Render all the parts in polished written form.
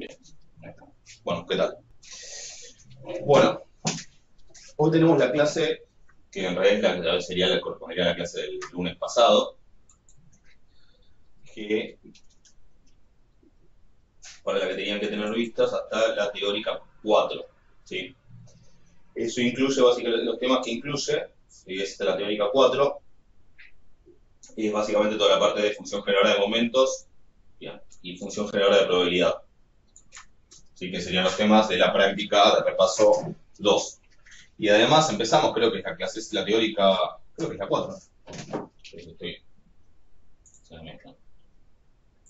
Bien, ahí está. Bueno, ¿qué tal? Bueno, hoy tenemos la clase que en realidad correspondería a la clase del lunes pasado, que para la que tenían que tener vistas hasta la teórica 4, ¿sí? Eso incluye básicamente los temas que incluye, y esta es la teórica 4, y es básicamente toda la parte de función generadora de momentos, bien, y función generadora de probabilidad. Así que serían los temas de la práctica de repaso 2. Y además empezamos, creo que es la clase es la teórica, creo que es la 4.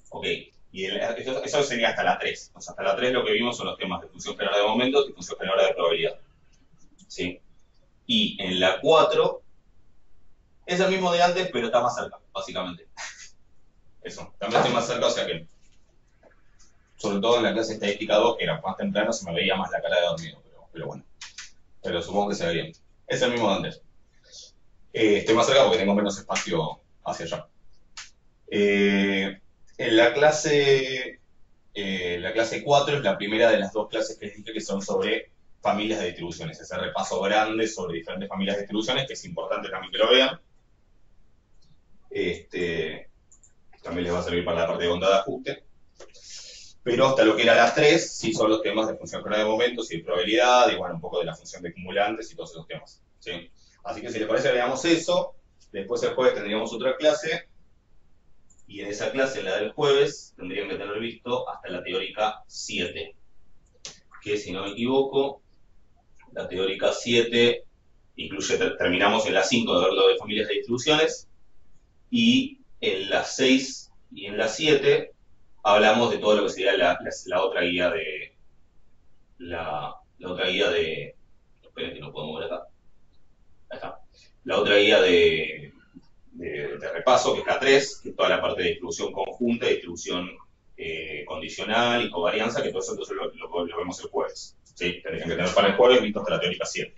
Ok, y eso sería hasta la 3. O sea, hasta la 3 lo que vimos son los temas de función generadora de momentos y función generadora de probabilidad. ¿Sí? Y en la 4 es el mismo de antes, pero está más cerca, básicamente. Eso, también estoy más cerca, o sea que, sobre todo en la clase estadística 2, que era más temprano, se me veía más la cara de dormido, pero bueno. Pero supongo que se ve bien. Es el mismo de antes. Estoy más cerca porque tengo menos espacio hacia allá. En la clase 4 es la primera de las dos clases que les dije que son sobre familias de distribuciones. Ese repaso grande sobre diferentes familias de distribuciones, que es importante también que lo vean. También les va a servir para la parte de bondad de ajuste. Pero hasta lo que era la 3, sí son los temas de función general de momentos y de probabilidad, y bueno, un poco de la función de acumulantes y todos esos temas. ¿Sí? Así que si les parece, veamos eso. Después el jueves tendríamos otra clase, y en esa clase, la del jueves, tendrían que tener visto hasta la teórica 7, que si no me equivoco, la teórica 7 incluye, terminamos en la 5 de ver lo de familias de distribuciones, y en la 6 y en la 7 hablamos de todo lo que sería la otra guía de... La otra guía de... Esperen que no puedo mover acá. Ahí está. La otra guía de repaso, que es la 3, que es toda la parte de distribución conjunta, distribución condicional y covarianza, que todo eso entonces lo vemos el jueves. ¿Sí? Tendrían que tener para el jueves visto hasta la teórica 7.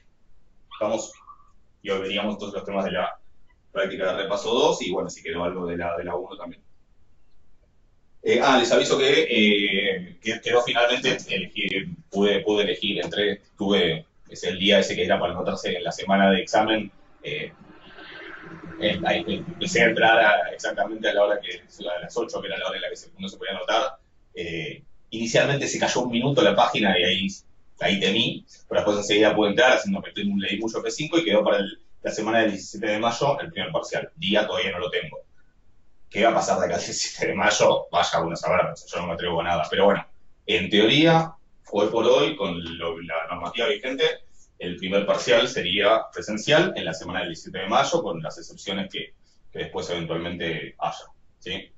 Estamos, y hoy veríamos entonces los temas de la práctica de repaso 2, y bueno, si quedó algo de la 1 también. Les aviso que quedó finalmente, pude elegir es el día ese que era para anotarse en la semana de examen. Empecé a entrar exactamente a la hora a las 8, que era la hora en la que uno se podía anotar. Inicialmente se cayó un minuto la página y ahí temí, pero después enseguida pude entrar, leí mucho F5 y quedó para la semana del 17 de mayo el primer parcial. Día todavía no lo tengo. ¿Qué va a pasar de acá al 17 de mayo? Vaya uno a saber, yo no me atrevo a nada. Pero bueno, en teoría, hoy por hoy, con la normativa vigente, el primer parcial sería presencial en la semana del 17 de mayo, con las excepciones que después eventualmente haya. ¿Sí?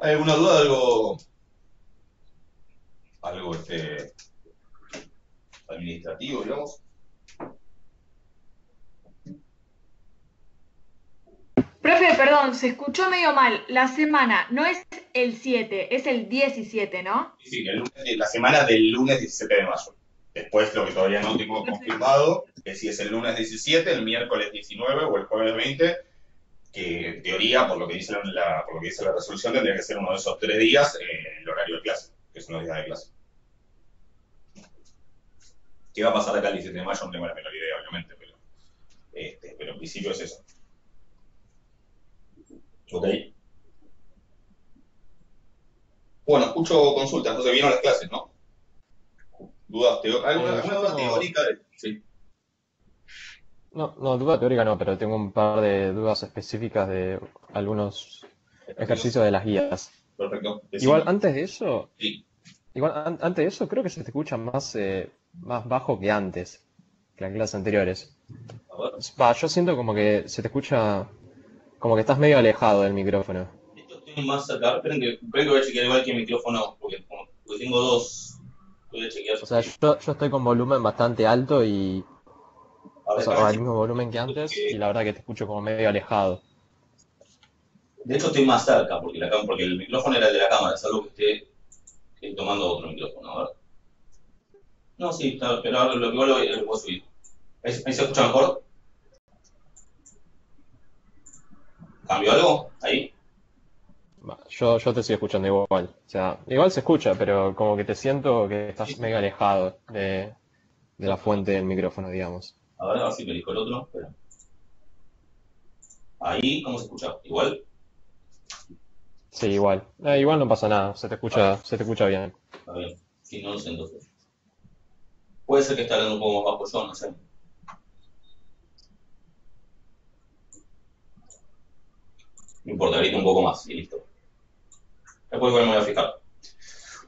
¿Hay alguna duda? Algo administrativo, digamos? Profe, perdón, se escuchó medio mal. La semana no es el 7, es el 17, ¿no? Sí, la semana del lunes 17 de mayo. Después, lo que todavía no tengo confirmado es si es el lunes 17, el miércoles 19 o el jueves 20, que en teoría, por lo que dice la resolución, tendría que ser uno de esos 3 días en el horario de clase, que son los días de clase. ¿Qué va a pasar acá el 17 de mayo? No tengo la menor idea, obviamente, pero en principio es eso. Ok. Bueno, escucho consultas, entonces vieron las clases, ¿no? ¿Dudas? ¿Alguna Yo duda tengo, teórica? Sí, no, duda teórica no, pero tengo un par de dudas específicas de algunos ejercicios. ejercicios de las guías. Perfecto. Igual Decime. antes de eso, Sí. antes de eso creo que se te escucha más bajo que antes, que las clases anteriores. A ver. Va, yo siento como que se te escucha como que estás medio alejado del micrófono. Esto estoy más acá. Esperen que voy a chequear igual que el micrófono, porque tengo dos. Voy a chequear. O sea, yo estoy con volumen bastante alto y, A o ver, sea, acá me o al chequeo. mismo volumen que antes, y la verdad que te escucho como medio alejado. De hecho, estoy más cerca, porque el micrófono era el de la cámara, es algo que esté tomando otro micrófono. A ver. No, sí, está, pero ahora lo que igual lo puedo subir. ¿Ahí se escucha mejor? ¿Cambió algo? ¿Ahí? Yo te sigo escuchando igual. O sea, igual se escucha, pero como que te siento que Sí, estás sí. medio alejado de la fuente del micrófono, digamos. A ver si me dijo el otro. Espera. Ahí, ¿cómo se escucha? Igual. Sí, igual. Igual no pasa nada, Está bien, se te escucha bien. está bien. Sí, no lo sé entonces. Puede ser que esté hablando un poco más bajo yo, no sé. No importa, grito un poco más y listo. Después igual me voy a fijar.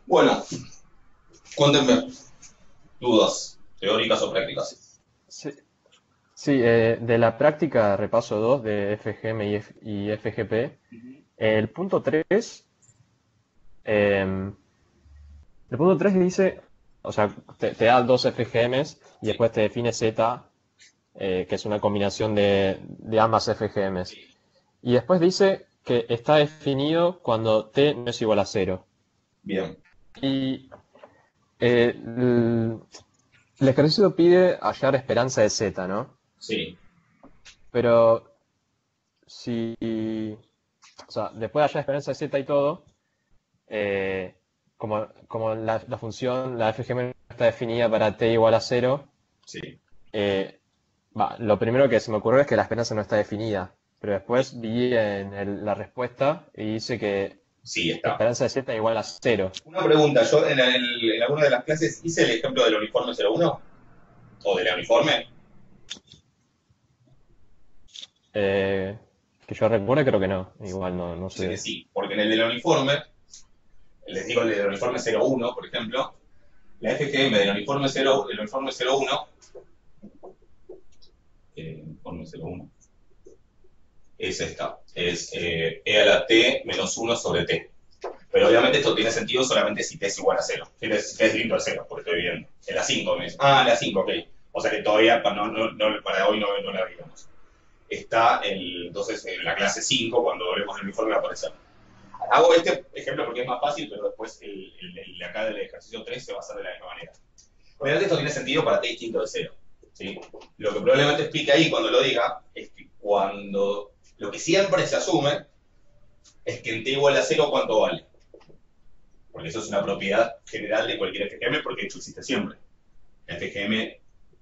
Bueno, cuéntenme dudas, teóricas o prácticas. Sí, sí, de la práctica repaso 2 de FGM y FGP, el punto 3, el punto 3 dice, o sea, te da dos FGMs y Sí, después te define Z, que es una combinación de ambas FGMs. sí. Y después dice que está definido cuando T no es igual a cero. Bien, Y el ejercicio pide hallar esperanza de Z, ¿no? sí. Pero si, o sea, después de hallar esperanza de Z y todo, eh, como la función, la FGM no está definida para t igual a cero, Sí, eh, lo primero que se me ocurrió es que la esperanza no está definida. Pero sí, después vi en la respuesta y dice que sí, está. esperanza de Z igual a cero. Una pregunta, yo en alguna de las clases hice el ejemplo del uniforme 01 o de la uniforme. Eh, que yo recuerde, creo que no. Igual no Sé que sé. sí, porque en el del uniforme, les digo el del uniforme 01, por ejemplo, la FGM del uniforme 0, el uniforme 01, uniforme 01, es esta, es E a la T menos 1 sobre T. Pero obviamente esto tiene sentido solamente si T es igual a 0. Si T es distinto a 0, porque estoy viendo. En la 5 me dice. Ah, en la 5, ok. O sea que todavía para hoy no la digamos. Está entonces en la clase 5, cuando veremos el uniforme va a aparecer. Hago este ejemplo porque es más fácil, pero después el de acá del ejercicio 3 se va a hacer de la misma manera. Obviamente esto tiene sentido para T distinto de 0. ¿Sí? Lo que probablemente explique ahí cuando lo diga es que cuando lo que siempre se asume es que en T igual a 0, ¿cuánto vale? Porque eso es una propiedad general de cualquier FGM, porque de hecho existe siempre. La FGM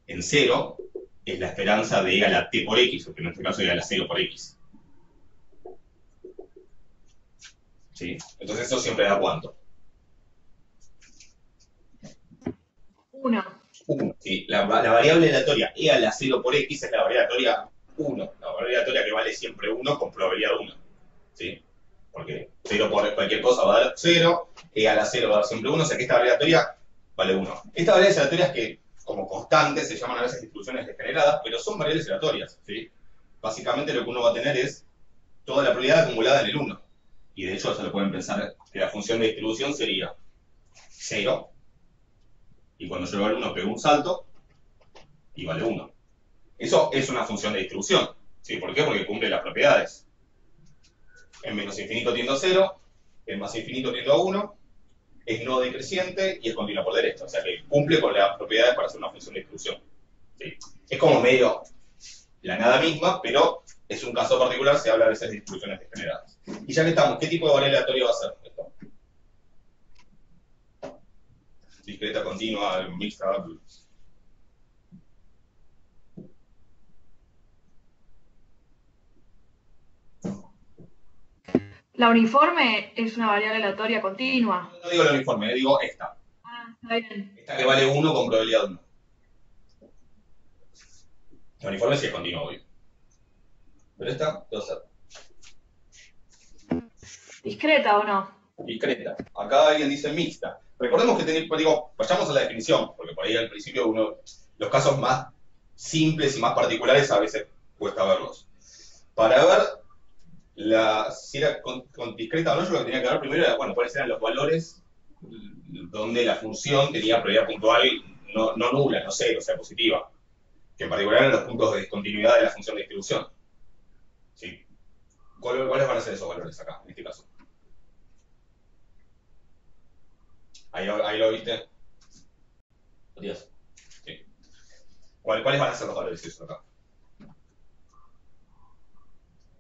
en 0 es la esperanza de E a la T por X, o que en este caso E a la 0 por X. ¿Sí? Entonces eso siempre da cuánto. Uno. 1. ¿Sí? La variable aleatoria E a la 0 por X es la variable aleatoria 1. La variable aleatoria que vale siempre 1 con probabilidad 1. ¿Sí? Porque 0 por cualquier cosa va a dar 0, E a la 0 va a dar siempre 1, o sea que esta variable aleatoria vale 1. Estas variables aleatorias que, como constantes, se llaman a veces distribuciones degeneradas, pero son variables aleatorias. ¿Sí? Básicamente lo que uno va a tener es toda la probabilidad acumulada en el 1. Y de hecho, se lo pueden pensar que la función de distribución sería 0, y cuando yo al 1 pego un salto, y vale 1. Eso es una función de distribución. ¿Sí? ¿Por qué? Porque cumple las propiedades. En menos infinito tiendo a 0, en más infinito tiendo a 1, es no decreciente y es continua por derecha. O sea que cumple con las propiedades para hacer una función de distribución. ¿Sí? Es como medio la nada misma, pero es un caso particular, se habla a veces de distribuciones degeneradas. Y ya que estamos, ¿qué tipo de variable aleatoria va a ser esto? Discreta, continua, mixta. La uniforme es una variable aleatoria continua. No digo el uniforme, digo esta. Ah, está bien. Esta que vale 1 con probabilidad 1. El uniforme sí es continuo, obvio. Pero esta, ¿qué va a ser? ¿Discreta o no? Discreta. Acá alguien dice mixta. Recordemos que vayamos a la definición, porque por ahí al principio los casos más simples y más particulares a veces cuesta verlos. Para ver si era con discreta o no, yo lo que tenía que ver primero era, bueno, cuáles eran los valores donde la función tenía probabilidad puntual no nula, no cero, o sea, positiva. Que en particular eran los puntos de discontinuidad de la función de distribución. ¿Sí? ¿Cuáles van a ser esos valores acá, en este caso? Ahí lo viste. Matías. Sí. ¿Cuáles van a ser los valores esos acá?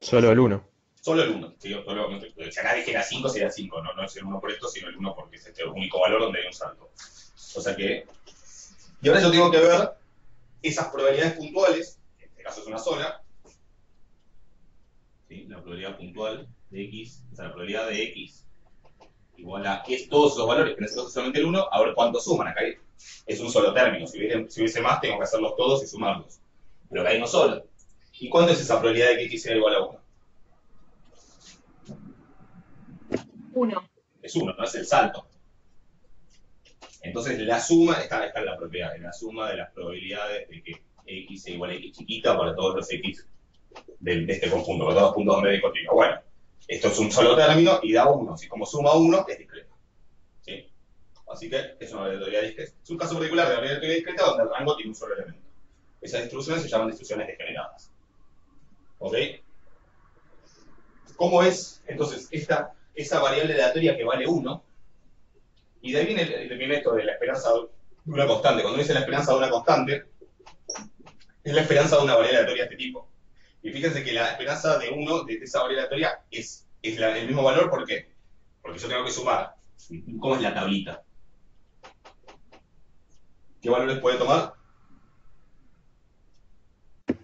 Solo el uno. Solo el 1. ¿Sí? Si acá dijera 5 sería 5, no, no es el 1 por esto, sino el 1 porque es este único valor donde hay un salto. O sea que... Y ahora yo tengo que ver esas probabilidades puntuales, en este caso es una sola, ¿sí? La probabilidad puntual de x, o sea, la probabilidad de x igual a todos esos valores, que en este caso es solamente el 1, a ver cuánto suman. Acá es un solo término. Si hubiese más, tengo que hacerlos todos y sumarlos. Pero acá hay uno solo. ¿Y cuánto es esa probabilidad de que x sea igual a 1? 1. Es 1, no es el salto. Entonces la suma, está en la propiedad, en la suma de las probabilidades de que x sea igual a x chiquita para todos los x de este conjunto, para todos los puntos donde hay continua. Bueno, esto es un solo término y da 1. Si como suma 1, es discreta. ¿Sí? Así que es una aleatoría discreta. Es un caso particular de aleatoría discreta donde el rango tiene un solo elemento. Esas distribuciones se llaman distribuciones degeneradas. ¿Ok? ¿Cómo es entonces esa variable aleatoria que vale 1? Y de ahí viene esto de la esperanza de una constante. Cuando dice la esperanza de una constante, es la esperanza de una variable aleatoria de este tipo. Y fíjense que la esperanza de 1 de esa variable aleatoria es el mismo valor. ¿Por qué? Porque yo tengo que sumar. ¿Cómo es la tablita? ¿Qué valores puede tomar?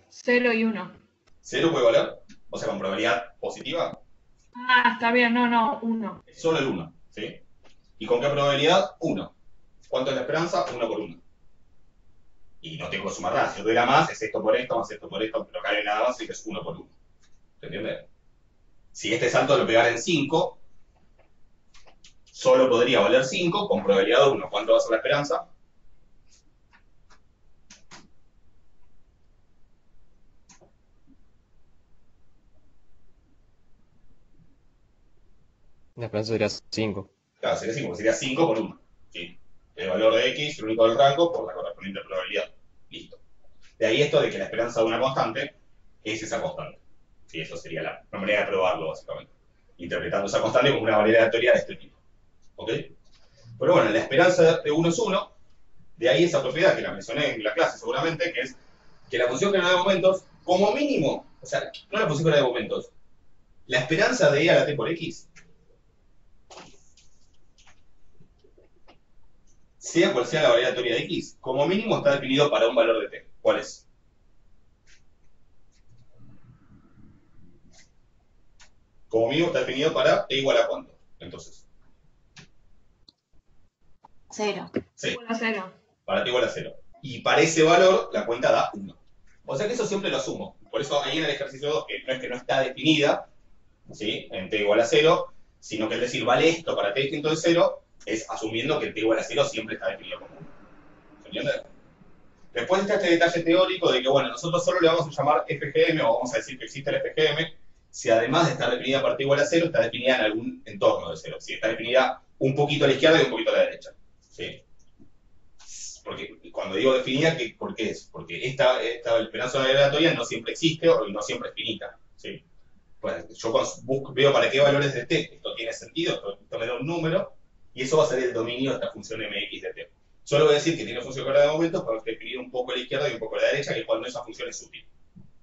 0 y 1. 0 puede valer. O sea, con probabilidad positiva. Ah, está bien, no, 1. Es solo el 1. ¿Sí? ¿Y con qué probabilidad? 1. ¿Cuánto es la esperanza? 1 por 1. Y no tengo que sumar nada. Si yo tuviera más, es esto por esto, más esto por esto, pero acá no hay nada más, así que es 1 por 1. ¿Se entiende? Si este salto lo pegara en 5, solo podría valer 5 con probabilidad de 1. ¿Cuánto va a ser la esperanza? La esperanza sería 5. Claro, sería 5, sería 5 por 1. ¿Sí? El valor de x, el único del rango, por la correspondiente probabilidad. Listo. De ahí esto de que la esperanza de una constante es esa constante. Sí, eso sería una manera de probarlo, básicamente. Interpretando esa constante como una variable aleatoria de este tipo. ¿Ok? Pero bueno, la esperanza de 1 es 1. De ahí esa propiedad que la mencioné en la clase seguramente, que es que la función general de momentos, como mínimo, o sea, no la función general de momentos, la esperanza de e a la t por x, sea cual sea la variable aleatoria de x, como mínimo está definido para un valor de t. ¿Cuál es? Como mínimo está definido para t igual a cuánto. Entonces, 0. sí, Igual a 0. para t igual a 0. Y para ese valor, la cuenta da 1. O sea que eso siempre lo asumo. Por eso ahí en el ejercicio 2, que no está definida, ¿sí? En t igual a 0, sino que es decir, vale esto para t distinto de 0, es asumiendo que t igual a 0 siempre está definido como 1. ¿Se entiende? Después está este detalle teórico de que, bueno, nosotros solo le vamos a llamar FGM, o vamos a decir que existe el FGM, si además de estar definida para t igual a 0, está definida en algún entorno de 0. Si está definida un poquito a la izquierda y un poquito a la derecha. ¿Sí? Porque cuando digo definida, ¿por qué es? Porque esta esperanza aleatoria no siempre existe o no siempre es finita. ¿Sí? Pues yo veo para qué valores de t esto tiene sentido, esto me da un número, y eso va a ser el dominio de esta función mx de t. Solo voy a decir que tiene función de momentos, pero definir un poco a la izquierda y un poco a la derecha, que cuando esa función es útil.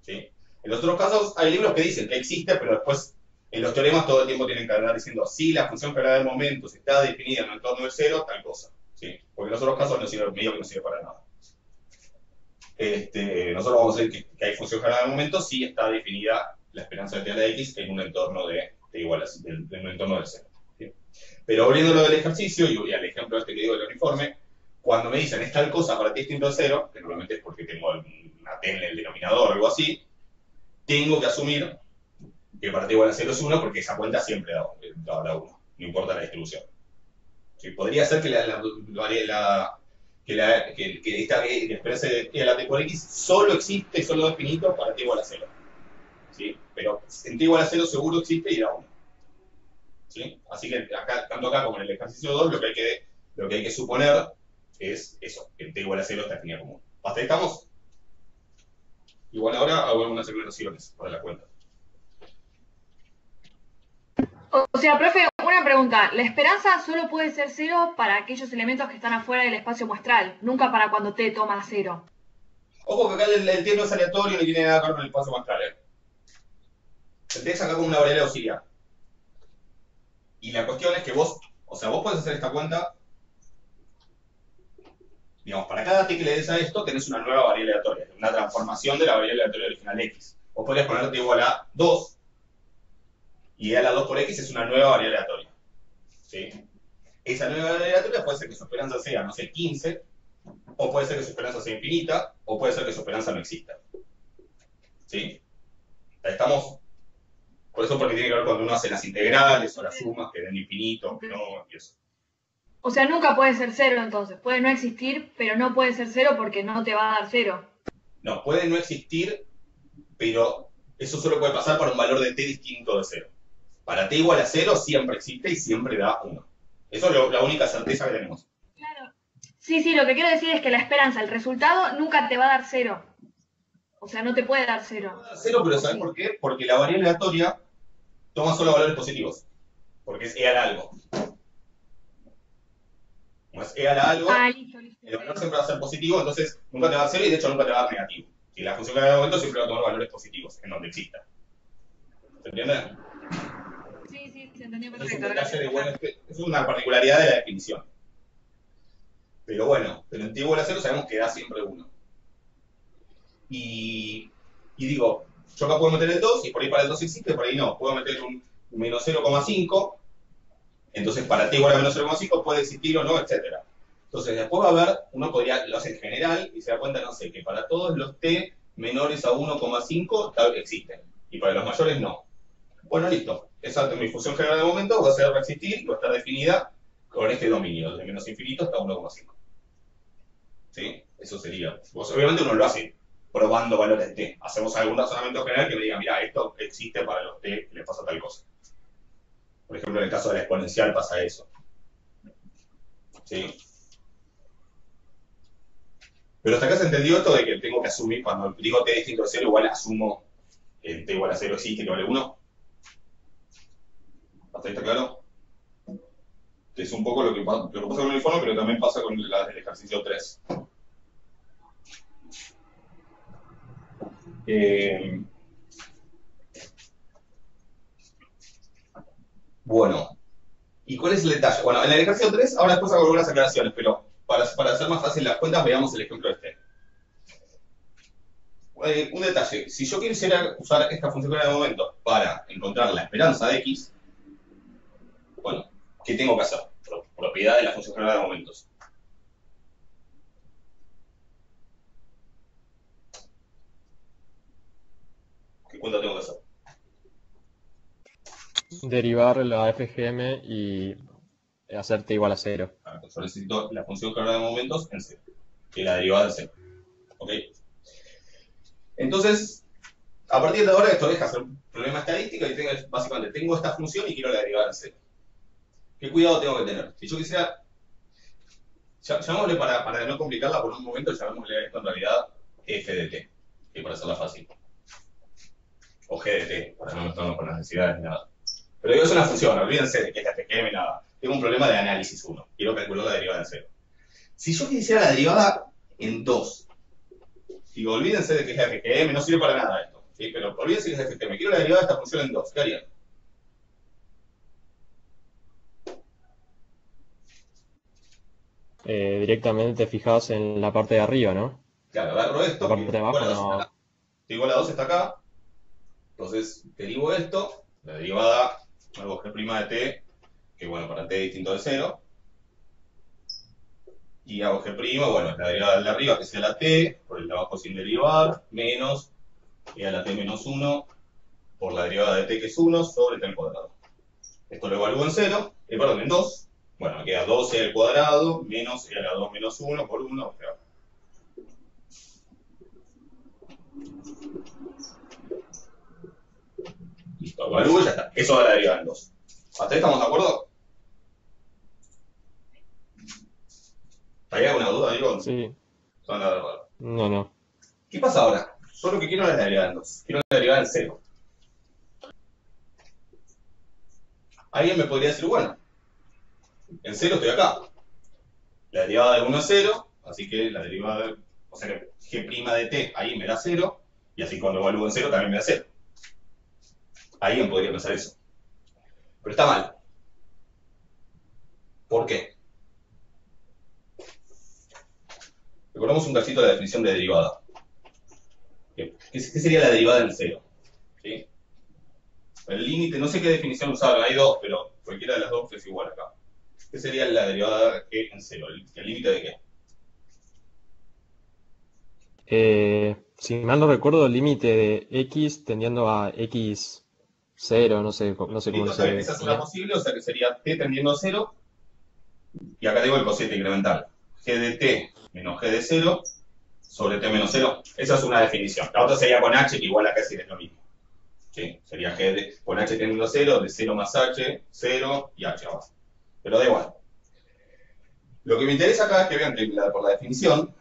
¿Sí? En los otros casos hay libros que dicen que existe, pero después en los teoremas todo el tiempo tienen que andar diciendo si la función general de momentos está definida en el entorno de 0, tal cosa. ¿Sí? Porque en los otros casos no sirve, medio que no sirve para nada. Nosotros vamos a decir que hay función general de momentos si está definida la esperanza de t a la x en un entorno de t igual a en un entorno de 0. ¿Sí? Pero abriéndolo del ejercicio y al ejemplo este que digo del uniforme, cuando me dicen es tal cosa para t distinto de 0, que normalmente es porque tengo una t en el denominador o algo así, tengo que asumir que para t igual a 0 es 1 porque esa cuenta siempre da 1, no importa la distribución. ¿Sí? Podría ser que esta esperanza de t a la t por x solo existe, solo definito para t igual a 0. ¿Sí? Pero en t igual a 0 seguro existe y da 1. ¿Sí? Así que tanto acá como en el ejercicio 2 lo que hay que suponer es eso, que en t igual a 0 está definida como 1. ¿Hasta ahí estamos? Igual ahora hago algunas aclaraciones para la cuenta. O sea, profe, una pregunta. La esperanza solo puede ser 0 para aquellos elementos que están afuera del espacio muestral, nunca para cuando t toma 0. Ojo que acá el t no es aleatorio ni tiene nada que ver con el espacio muestral. el t es acá como una variable auxiliar. Y la cuestión es que vos, o sea, vos podés hacer esta cuenta, digamos, para cada t que le des a esto, tenés una nueva variable aleatoria, una transformación de la variable aleatoria original x. Vos podrías ponerte igual a 2, y a la 2 por x es una nueva variable aleatoria. ¿Sí? Esa nueva variable aleatoria puede ser que su esperanza sea, no sé, 15, o puede ser que su esperanza sea infinita, o puede ser que su esperanza no exista. ¿Sí? Estamos, por eso porque tiene que ver cuando uno hace las integrales o las sumas que den infinito, no, y eso. O sea, nunca puede ser cero entonces. Puede no existir, pero no puede ser cero porque no te va a dar cero. No, puede no existir, pero eso solo puede pasar para un valor de t distinto de 0. Para t igual a 0 siempre existe y siempre da 1. Eso es la única certeza que tenemos. Claro. Sí, sí, lo que quiero decir es que la esperanza, el resultado, nunca te va a dar cero. O sea, no te puede dar cero. No da 0, pero ¿sabes por qué? Porque la variable aleatoria toma solo valores positivos. Porque es egal a algo. Como es egal a algo, Listo, listo. el valor siempre va a ser positivo, entonces nunca te va a dar 0 y de hecho nunca te va a dar negativo. Y la función que da de momento siempre va a tomar valores positivos, en donde exista. ¿Se entiende? Sí, sí, se entendió Es un perfecto. detalle de, bueno, es una particularidad de la definición. Pero bueno, pero en t igual a 0 sabemos que da siempre 1. Y digo, yo acá puedo meter el 2 y por ahí para el 2 existe, por ahí no. Puedo meter un menos 0,5, entonces para t igual a menos 0,5 puede existir o no, etcétera. Entonces después va a haber, uno podría, lo hace en general y se da cuenta, no sé, que para todos los t menores a 1,5 existen. Y para los mayores no. Bueno, listo. Esa mi función general de momento va a ser existir y va a estar definida con este dominio, desde menos infinito hasta 1,5. ¿Sí? Eso sería. Pues, obviamente uno lo hace probando valores de t. Hacemos algún razonamiento general que me diga, mira, esto existe para los t que les pasa tal cosa. Por ejemplo, en el caso de la exponencial pasa eso. ¿Sí? Pero hasta acá se entendió esto de que tengo que asumir, cuando digo t distinto de 0, igual asumo que t igual a 0 existe, que vale 1. ¿Hasta ahí está claro? Que es un poco lo que pasa con el informe, pero también pasa con el ejercicio 3. Bueno, ¿y cuál es el detalle? Bueno, en el ejercicio 3, ahora después hago algunas aclaraciones, pero para hacer más fácil las cuentas, veamos el ejemplo este. Un detalle, si yo quisiera usar esta función de momento para encontrar la esperanza de x, bueno, ¿qué tengo que hacer? Propiedad de la función general de momentos. ¿Qué cuenta tengo que hacer? Derivar la FGM y hacerte igual a 0. Yo necesito la función general de momentos en 0, que es la derivada de 0. ¿Ok? Entonces, a partir de ahora esto deja de ser un problema estadístico y básicamente tengo esta función y quiero la derivada de 0. ¿Qué cuidado tengo que tener? Si yo quisiera, llamémosle para no complicarla por un momento, llamémosle a esto en realidad f de t, que para hacerla fácil. O g de t, para no meternos con las necesidades ni nada. Pero digo, es una función, olvídense de que es la FGM, nada. Tengo un problema de análisis 1. Quiero calcular la derivada en 0. Si yo quisiera la derivada en 2, digo, olvídense de que es la FGM, no sirve para nada esto. ¿Sí? Pero olvídense que es la FGM. Quiero la derivada de esta función en 2. ¿Qué harían? Directamente te fijas en la parte de arriba, ¿no? Claro, agarro esto, La que parte de igual abajo a 2 está no. acá. Igual a 2 está acá. Entonces, derivo esto, la derivada, hago g' de t, que bueno, para t distinto de 0. Y hago g', bueno, la derivada del de arriba, que sea la t, por el de abajo sin derivar, menos, y a la t menos 1, por la derivada de t, que es 1, sobre t al cuadrado. Esto lo evalúo en 0, perdón, en 2. Bueno, me queda 2e al cuadrado, menos e a la 2 menos 1, por 1, o sea, listo, evalúo y ya está. Eso da la derivada en 2. ¿Hasta ahí estamos de acuerdo? ¿Hay alguna duda, digo? Sí. No, nada raro. No. ¿Qué pasa ahora? Yo lo que quiero es la derivada en 2. Quiero la derivada en 0. Alguien me podría decir, bueno, en 0 estoy acá. La derivada de 1 es 0, así que la derivada, o sea que g' de t ahí me da 0, y así cuando evalúo en 0 también me da 0. Alguien podría pensar eso. Pero está mal. ¿Por qué? Recordemos un cachito de la definición de derivada. ¿Qué sería la derivada en cero? ¿Sí? El límite, no sé qué definición usaron, hay dos, pero cualquiera de las dos es igual acá. ¿Qué sería la derivada de g en cero? ¿El límite de qué? Si mal no recuerdo, el límite de x tendiendo a x0, no sé cómo Listo, se esa es definía. una posible, o sea que sería t tendiendo a cero, y acá tengo el cociente incremental. G de t menos g de 0 sobre t menos 0. Esa es una definición. La otra sería con h, que igual acá sí es lo mismo. ¿Sí? Sería g con h tendiendo a 0, de 0 más h, 0 y h abajo. Pero da igual. Lo que me interesa acá es que vean que por la definición,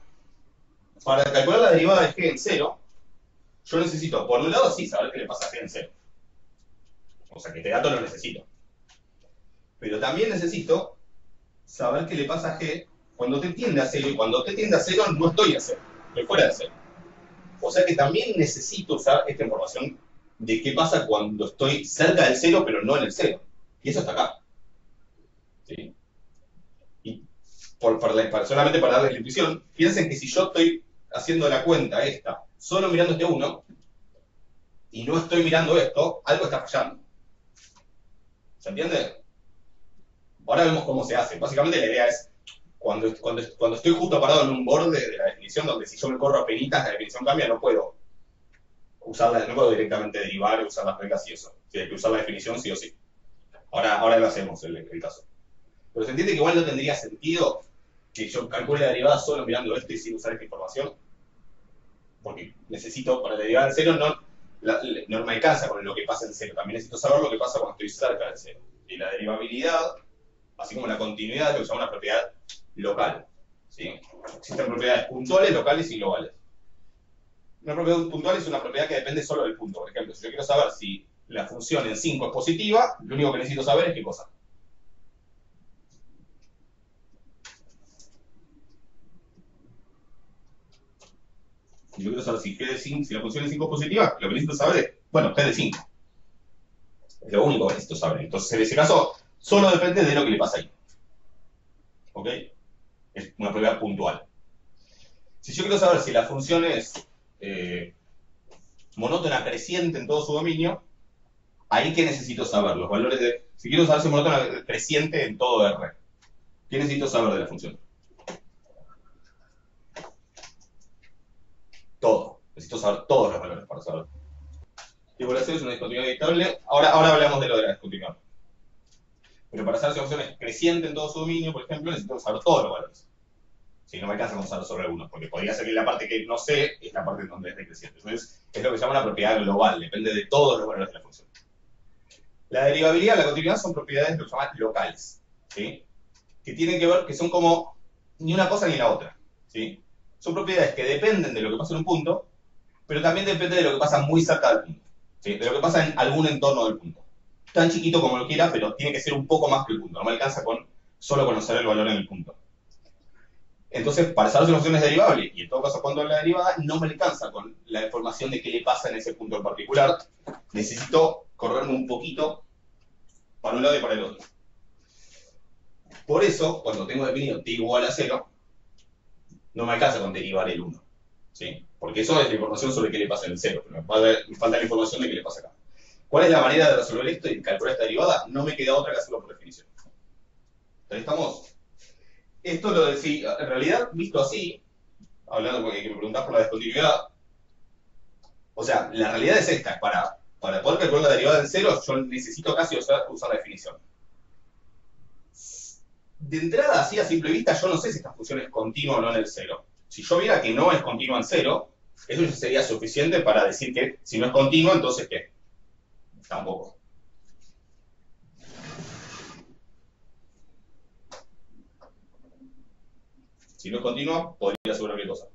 para calcular la derivada de g en 0, yo necesito, por un lado, sí, saber qué le pasa a g en 0. O sea, que este dato lo necesito. Pero también necesito saber qué le pasa a g cuando t tiende a 0, y cuando t tiende a 0 no estoy a 0, estoy fuera de 0. O sea que también necesito usar esta información de qué pasa cuando estoy cerca del 0, pero no en el 0. Y eso está acá. ¿Sí? Y solamente para darles la intuición, piensen que si yo estoy haciendo la cuenta esta, solo mirando este 1, y no estoy mirando esto, algo está fallando. ¿Se entiende? Ahora vemos cómo se hace. Básicamente la idea es, cuando estoy justo parado en un borde de la definición, donde si yo me corro a penitas, la definición cambia, no puedo usarla, no puedo directamente derivar, usar las reglas y eso. Sí, hay que usar la definición sí o sí. Ahora lo hacemos el caso. Pero se entiende que igual no tendría sentido que yo calcule la derivada solo mirando esto y sin usar esta información. Porque necesito, para derivar en cero, no me alcanza con lo que pasa en cero. También necesito saber lo que pasa cuando estoy cerca del cero. Y la derivabilidad, así como la continuidad, es lo que se llama una propiedad local. ¿Sí? Existen propiedades puntuales, locales y globales. Una propiedad puntual es una propiedad que depende solo del punto. Por ejemplo, si yo quiero saber si la función en 5 es positiva, lo único que necesito saber es qué cosa. Si yo quiero saber si la función en 5 es positiva, lo que necesito saber es, bueno, g de 5. Es lo único que necesito saber. Entonces, en ese caso, solo depende de lo que le pasa ahí. ¿Ok? Es una propiedad puntual. Si yo quiero saber si la función es monótona creciente en todo su dominio, ahí que necesito saber los valores de... Si quiero saber si es monótona creciente en todo R, ¿qué necesito saber de la función? Todo. Necesito saber todos los valores para saber. Igualación es una discontinuidad estable. Ahora hablamos de lo de la discontinuidad. Pero para saber si la función es creciente en todo su dominio, por ejemplo, necesito saber todos los valores. Si no me alcanza con saber sobre uno, porque podría ser que la parte que no sé es la parte donde es decreciente. Entonces, es lo que se llama una propiedad global, depende de todos los valores de la función. La derivabilidad y la continuidad son propiedades que se llaman locales, ¿sí? Que tienen que ver, que son como ni una cosa ni la otra, ¿sí? Son propiedades que dependen de lo que pasa en un punto, pero también depende de lo que pasa muy cerca del punto, ¿sí? De lo que pasa en algún entorno del punto. Tan chiquito como lo quiera, pero tiene que ser un poco más que el punto. No me alcanza con solo conocer el valor en el punto. Entonces, para saber si la función es derivable, y en todo caso cuando es la derivada, no me alcanza con la información de qué le pasa en ese punto en particular. Necesito correrme un poquito para un lado y para el otro. Por eso, cuando tengo definido t igual a 0, no me alcanza con derivar el 1. ¿Sí? Porque eso es la información sobre qué le pasa en el 0. Pero me falta la información de qué le pasa acá. ¿Cuál es la manera de resolver esto y calcular esta derivada? No me queda otra que hacerlo por definición. ¿Ahí estamos? Esto lo decía, en realidad, visto así, hablando porque me preguntás por la discontinuidad, o sea, la realidad es esta, para poder calcular la derivada en 0, yo necesito casi usar la definición. De entrada, así a simple vista, yo no sé si esta función es continua o no en el 0. Si yo viera que no es continua en 0, eso ya sería suficiente para decir que si no es continua, entonces ¿qué? Tampoco. Si no es continua, podría asegurar qué cosa.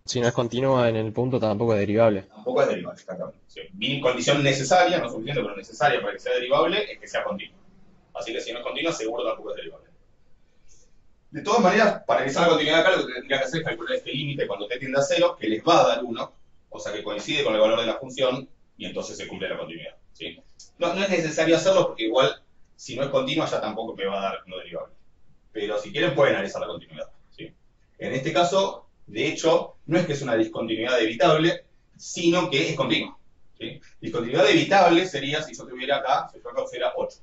Si no es continua en el punto, tampoco es derivable. Tampoco es derivable, exactamente. Sí. Mi condición necesaria, no suficiente, pero necesaria para que sea derivable, es que sea continua. Así que si no es continua, seguro tampoco es derivable. De todas maneras, para que sea la continuidad acá, lo que tendría que hacer es calcular este límite cuando t tiende a 0, que les va a dar 1, o sea que coincide con el valor de la función, y entonces se cumple la continuidad, ¿sí? No es necesario hacerlo porque igual, si no es continua, ya tampoco me va a dar no derivable. Pero si quieren, pueden analizar la continuidad, ¿sí? En este caso, de hecho, no es que es una discontinuidad evitable, sino que es continua, ¿sí? Discontinuidad evitable sería si yo tuviera acá, si yo acá pusiera 8.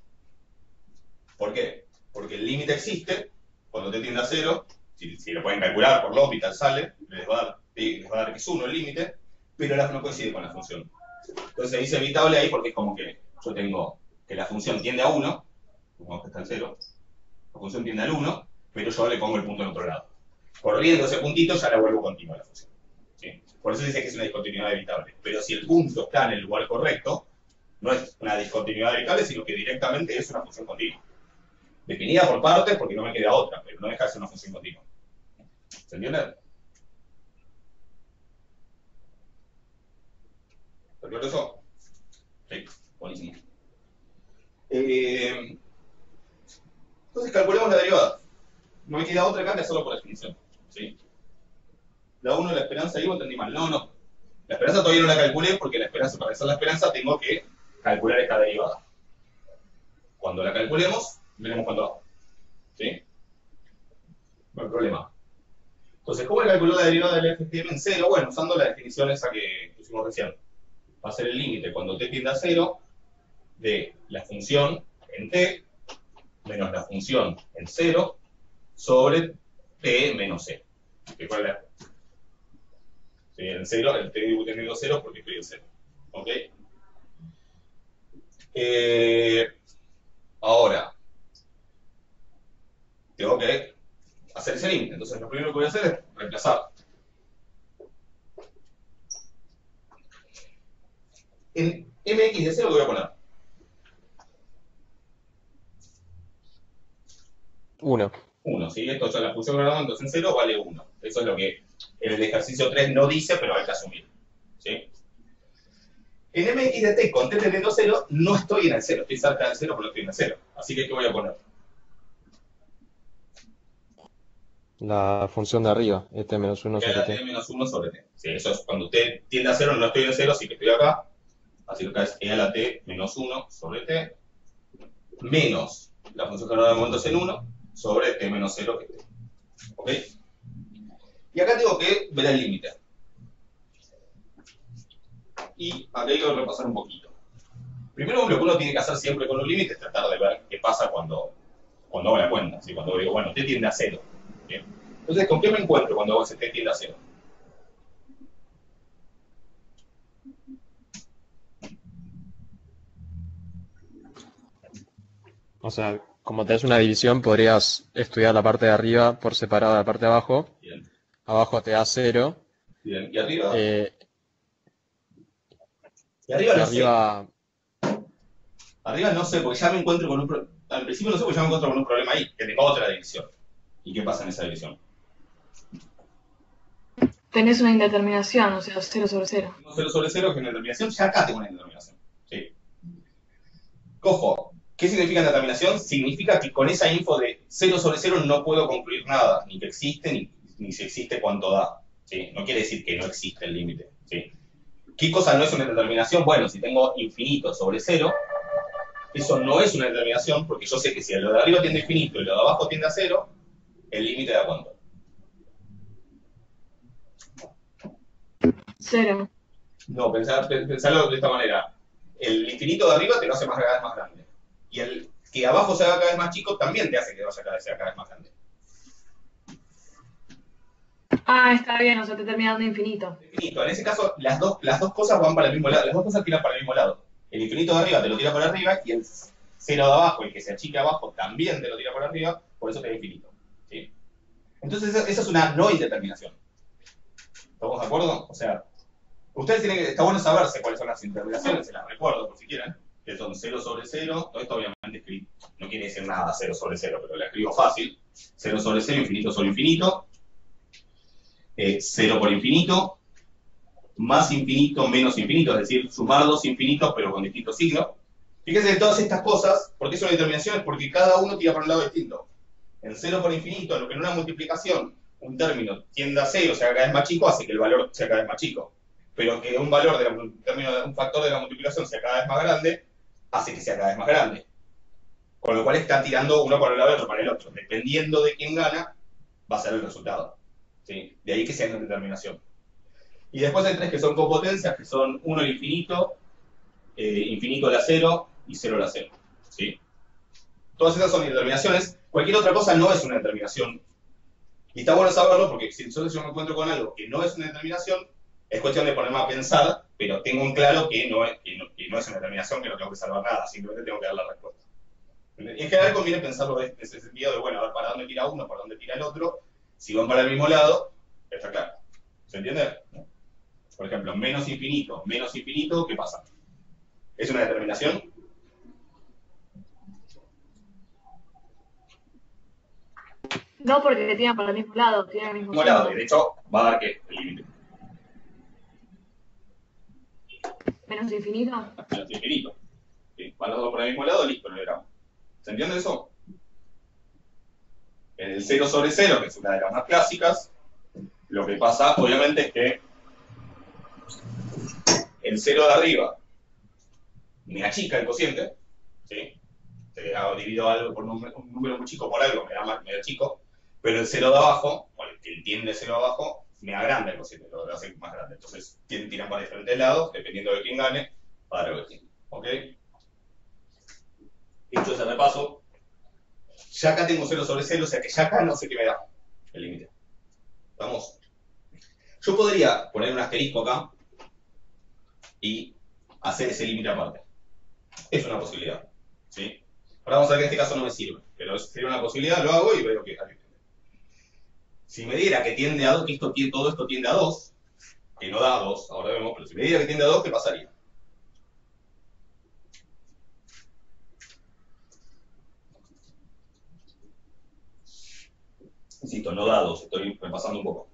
¿Por qué? Porque el límite existe, cuando t tiende a 0, si lo pueden calcular por L'Hopital sale, les va a dar que es 1 el límite, pero no coincide con la función. Entonces se dice evitable ahí porque es como que yo tengo que la función tiende a 1, supongamos que está en 0, la función tiende al 1, pero yo le pongo el punto en otro lado. Corriendo ese puntito ya la vuelvo continua la función, ¿sí? Por eso se dice que es una discontinuidad evitable. Pero si el punto está en el lugar correcto, no es una discontinuidad evitable, sino que directamente es una función continua. Definida por partes porque no me queda otra, pero no deja de ser una función continua. ¿Se entiende? ¿Está claro eso? Sí, buenísimo. Entonces calculemos la derivada. No me queda otra acá que hacerlo por definición, ¿sí? La 1 de la esperanza, digo, entendí mal. No. La esperanza todavía no la calculé porque la esperanza, para hacer la esperanza tengo que calcular esta derivada. Cuando la calculemos, veremos cuánto va. ¿Sí? No hay problema. Entonces, ¿cómo calcular la derivada del FGM en 0? Bueno, usando la definición esa que pusimos recién. Va a ser el límite cuando t tiende a 0 de la función en t menos la función en 0 sobre t menos 0. ¿Cuál es la? Sí, en 0, el t tendiendo a 0 porque estoy en 0. ¿Ok? Ahora, tengo que hacer ese límite. Entonces, lo primero que voy a hacer es reemplazar. En mx de 0, ¿qué voy a poner? 1. 1, ¿sí? Esto ya la función gradada, entonces en 0 vale 1. Eso es lo que en el ejercicio 3 no dice, pero hay que asumir, ¿sí? En mx de t con t tendiendo a 0, no estoy en el 0, estoy cerca del 0, pero no estoy en el 0. Así que, ¿qué voy a poner? La función de arriba, t menos 1 sobre Queda t. t menos 1 sobre t. Sí, eso es cuando t tiende a 0, no estoy en 0, así que estoy acá. Así que acá es e a la t menos 1 sobre t, menos la función gradada de momentos en 1 sobre t menos 0 que t. ¿Ok? Y acá tengo que ver el límite. Y acá hay que repasar un poquito. Primero, lo que uno tiene que hacer siempre con un límite es tratar de ver qué pasa cuando hago la cuenta. ¿Sí? Cuando digo, bueno, t tiende a 0. ¿Bien? Entonces, ¿con qué me encuentro cuando hago ese t tiende a 0? O sea, como tenés una división, podrías estudiar la parte de arriba por separado de la parte de abajo. Bien. Abajo te da 0. Bien. ¿Y arriba? Y arriba no arriba, sé. Arriba no sé, porque ya me encuentro con un problema. Al principio no sé, porque ya me encuentro con un problema ahí, que tengo otra división. ¿Y qué pasa en esa división? Tenés una indeterminación, o sea, 0 sobre 0. Tengo 0 sobre 0, que es una indeterminación, ya acá tengo una indeterminación. ¿Sí? Cojo, ¿qué significa indeterminación? Significa que con esa info de 0 sobre 0 no puedo concluir nada, ni que existe, ni si existe cuánto da. ¿Sí? No quiere decir que no existe el límite. ¿Sí? ¿Qué cosa no es una indeterminación? Bueno, si tengo infinito sobre 0, eso no es una determinación, porque yo sé que si lo de arriba tiende a infinito y lo de abajo tiende a 0, el límite da cuánto. 0. No, pensarlo de esta manera. El infinito de arriba te lo hace cada vez más grande. Y el que abajo se haga cada vez más chico también te hace que sea cada vez más grande. Ah, está bien, o sea, te termina dando infinito. Infinito. En ese caso, las dos cosas van para el mismo lado. Las dos cosas tiran para el mismo lado. El infinito de arriba te lo tira para arriba y el 0 de abajo, el que se achique abajo, también te lo tira para arriba, por eso te da infinito. ¿Sí? Entonces, esa es una no indeterminación. ¿Estamos de acuerdo? O sea, ustedes tienen que, está bueno saberse cuáles son las indeterminaciones, se las recuerdo por si quieren, que son 0 sobre 0, todo esto obviamente escrito, no quiere decir nada 0 sobre 0, pero la escribo fácil, 0 sobre 0, infinito sobre infinito, 0 por infinito, más infinito menos infinito, es decir, sumar dos infinitos pero con distintos signos. Fíjense que todas estas cosas, ¿por qué son determinaciones? Porque cada uno tira para un lado distinto. En 0 por infinito, lo que en una multiplicación un término tienda a 0, se haga cada vez más chico, hace que el valor sea cada vez más chico. pero que un valor un factor de la multiplicación sea cada vez más grande, hace que sea cada vez más grande. Con lo cual están tirando uno para el lado y otro para el otro. Dependiendo de quién gana, va a ser el resultado. ¿Sí? De ahí que sea una determinación. Y después hay tres que son copotencias, que son uno el infinito, infinito la cero y cero la cero. ¿Sí? Todas esas son determinaciones. Cualquier otra cosa no es una determinación. Y está bueno saberlo porque si entonces yo me encuentro con algo que no es una determinación, es cuestión de ponerme a pensar, pero tengo en claro que no es una determinación, que no tengo que salvar nada, simplemente tengo que dar la respuesta. En general conviene pensarlo en ese sentido de, bueno, a ver para dónde tira uno, para dónde tira el otro. Si van para el mismo lado, está claro. ¿Se entiende? Por ejemplo, menos infinito, ¿qué pasa? ¿Es una determinación? No, porque tiran para el mismo lado, tiran el mismo Mismo lado, signo. de hecho, va a dar ¿qué? El límite. Menos infinito. Menos infinito. ¿Sí? Van los dos por el mismo lado, listo, lo logramos. ¿Se entiende eso? En el 0 sobre 0, que es una de las más clásicas, lo que pasa, obviamente, es que el 0 de arriba me achica el cociente, ¿sí? Divido algo por un número muy chico por algo, me da chico, pero el 0 de abajo, o el que entiende 0 de abajo, me agranda el cociente, lo hace más grande. Entonces, tiran para diferentes lados, dependiendo de quién gane, para lo que tiene. ¿Ok? Hecho ese repaso, ya acá tengo 0 sobre 0, o sea que ya acá no sé qué me da el límite. ¿Vamos? Yo podría poner un asterisco acá y hacer ese límite aparte. Es una posibilidad. ¿Sí? Ahora vamos a ver que en este caso no me sirve, pero sería una posibilidad, lo hago y veo que si me diera que tiende a 2, que todo esto tiende a 2, que no da a 2, ahora vemos, pero si me diera que tiende a 2, ¿qué pasaría? Insisto, no da a 2, estoy repasando un poco.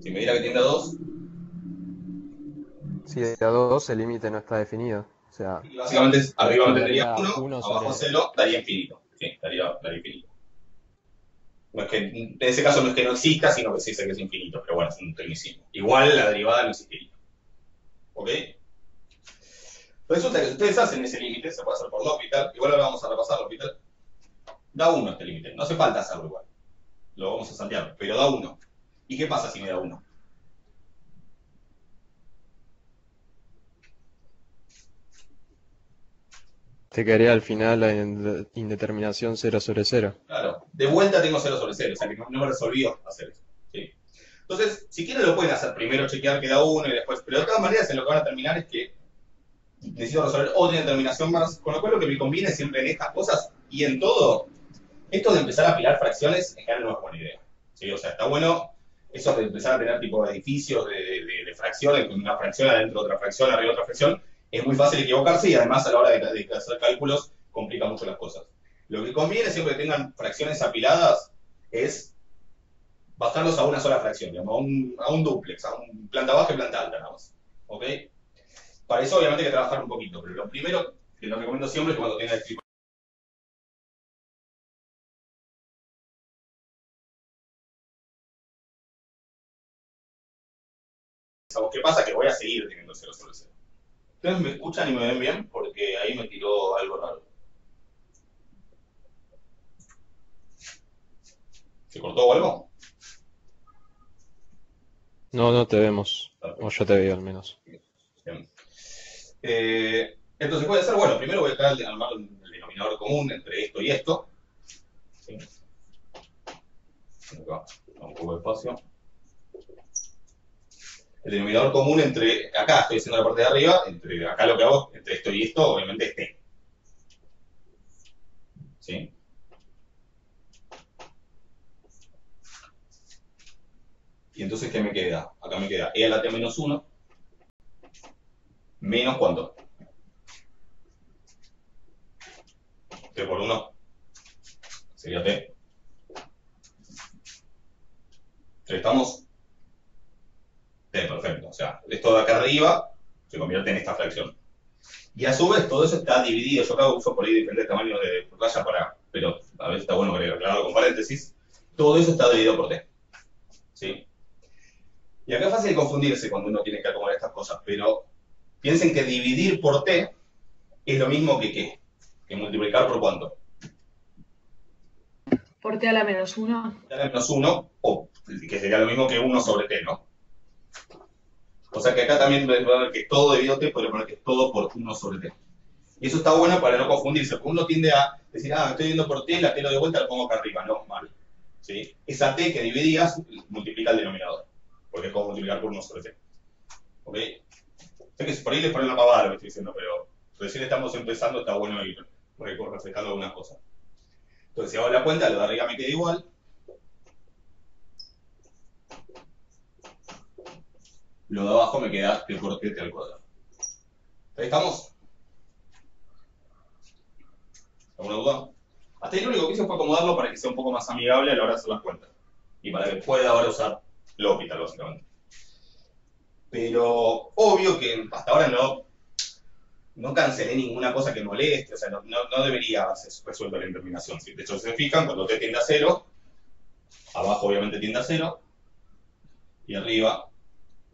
Si me diera que tiende a 2, Si de a 2 el límite no está definido. O sea, y básicamente arriba me tendría daría 1, 1 abajo sobre... 0, daría infinito. Sí, daría infinito. No es que, en ese caso no es que no exista, sino que sí sé que es infinito, pero bueno, es un tecnicismo. Igual la derivada no existiría. ¿Ok? Resulta que si ustedes hacen ese límite, se puede hacer por L'Hopital, igual ahora vamos a repasar L'Hopital, da 1 este límite, no hace falta hacerlo igual, lo vamos a saltear, pero da 1. ¿Y qué pasa si me da 1? Te quedaría al final la indeterminación 0 sobre 0. Claro, de vuelta tengo 0 sobre 0, o sea que no me resolvió hacer eso. ¿Sí? Entonces, si quieren lo pueden hacer primero, chequear que da 1 y después, pero de todas maneras en lo que van a terminar es que necesito resolver otra determinación más, con lo cual lo que me conviene siempre en estas cosas y en todo, esto de empezar a apilar fracciones en general no es buena idea. ¿Sí? O sea, está bueno eso de empezar a tener tipo edificios de fracciones, con una fracción adentro de otra fracción, arriba de otra fracción, es muy fácil equivocarse y además a la hora de hacer cálculos complica mucho las cosas. Lo que conviene siempre que tengan fracciones apiladas es bajarlos a una sola fracción, digamos, a un dúplex, a un planta baja y planta alta nada más. ¿Ok? Para eso obviamente hay que trabajar un poquito, pero lo primero que les recomiendo siempre es que cuando tengan el triple, ¿qué pasa? Que voy a seguir teniendo 0 sobre 0. ¿Ustedes me escuchan y me ven bien? Porque ahí me tiró algo raro. ¿Se cortó o algo? No, no te vemos. Perfecto. O yo te veo al menos. Bien. Entonces voy a hacer, bueno, primero voy a armar el denominador común entre esto y esto. ¿Sí? Acá, un poco de espacio. El denominador común entre, acá estoy haciendo la parte de arriba, entre acá lo que hago, entre esto y esto, obviamente es t. ¿Sí? Y entonces, ¿qué me queda? Acá me queda e a la t menos 1, menos ¿cuánto? T por 1 sería t. ¿Estamos? T, perfecto. O sea, esto de acá arriba se convierte en esta fracción. Y a su vez, todo eso está dividido. Yo acá uso por ahí diferentes tamaños de raya para, pero a veces está bueno que, aclararlo con paréntesis. Todo eso está dividido por t. ¿Sí? Y acá es fácil de confundirse cuando uno tiene que acomodar estas cosas, pero piensen que dividir por t es lo mismo que ¿qué? Que multiplicar por ¿cuánto? Por t a la menos 1. T a la menos 1, o que sería lo mismo que 1 sobre t, ¿no? O sea que acá también voy a ver que todo debido a t, podría poner que es todo por 1 sobre t. Y eso está bueno para no confundirse, porque uno tiende a decir, estoy viendo por t, la t lo de vuelta la pongo acá arriba, no, mal. ¿Sí? Esa t que dividías multiplica el denominador, porque es como multiplicar por 1 sobre t. ¿Ok? Sé que por ahí les ponen la pavada lo que estoy diciendo, pero recién estamos empezando, está bueno ir refrescando algunas cosas. Entonces, si hago la cuenta, lo de arriba me queda igual. Lo de abajo me queda t por t al cuadrado. ¿Ahí estamos? ¿Alguna duda? Hasta ahí lo único que hice fue acomodarlo para que sea un poco más amigable a la hora de hacer las cuentas. Y para que pueda ahora usar L'Hopital, básicamente. Pero obvio que hasta ahora no cancelé ninguna cosa que moleste, o sea, no debería haberse resuelto la indeterminación. De hecho, si se fijan, cuando t tiende a 0, abajo obviamente tiende a 0, y arriba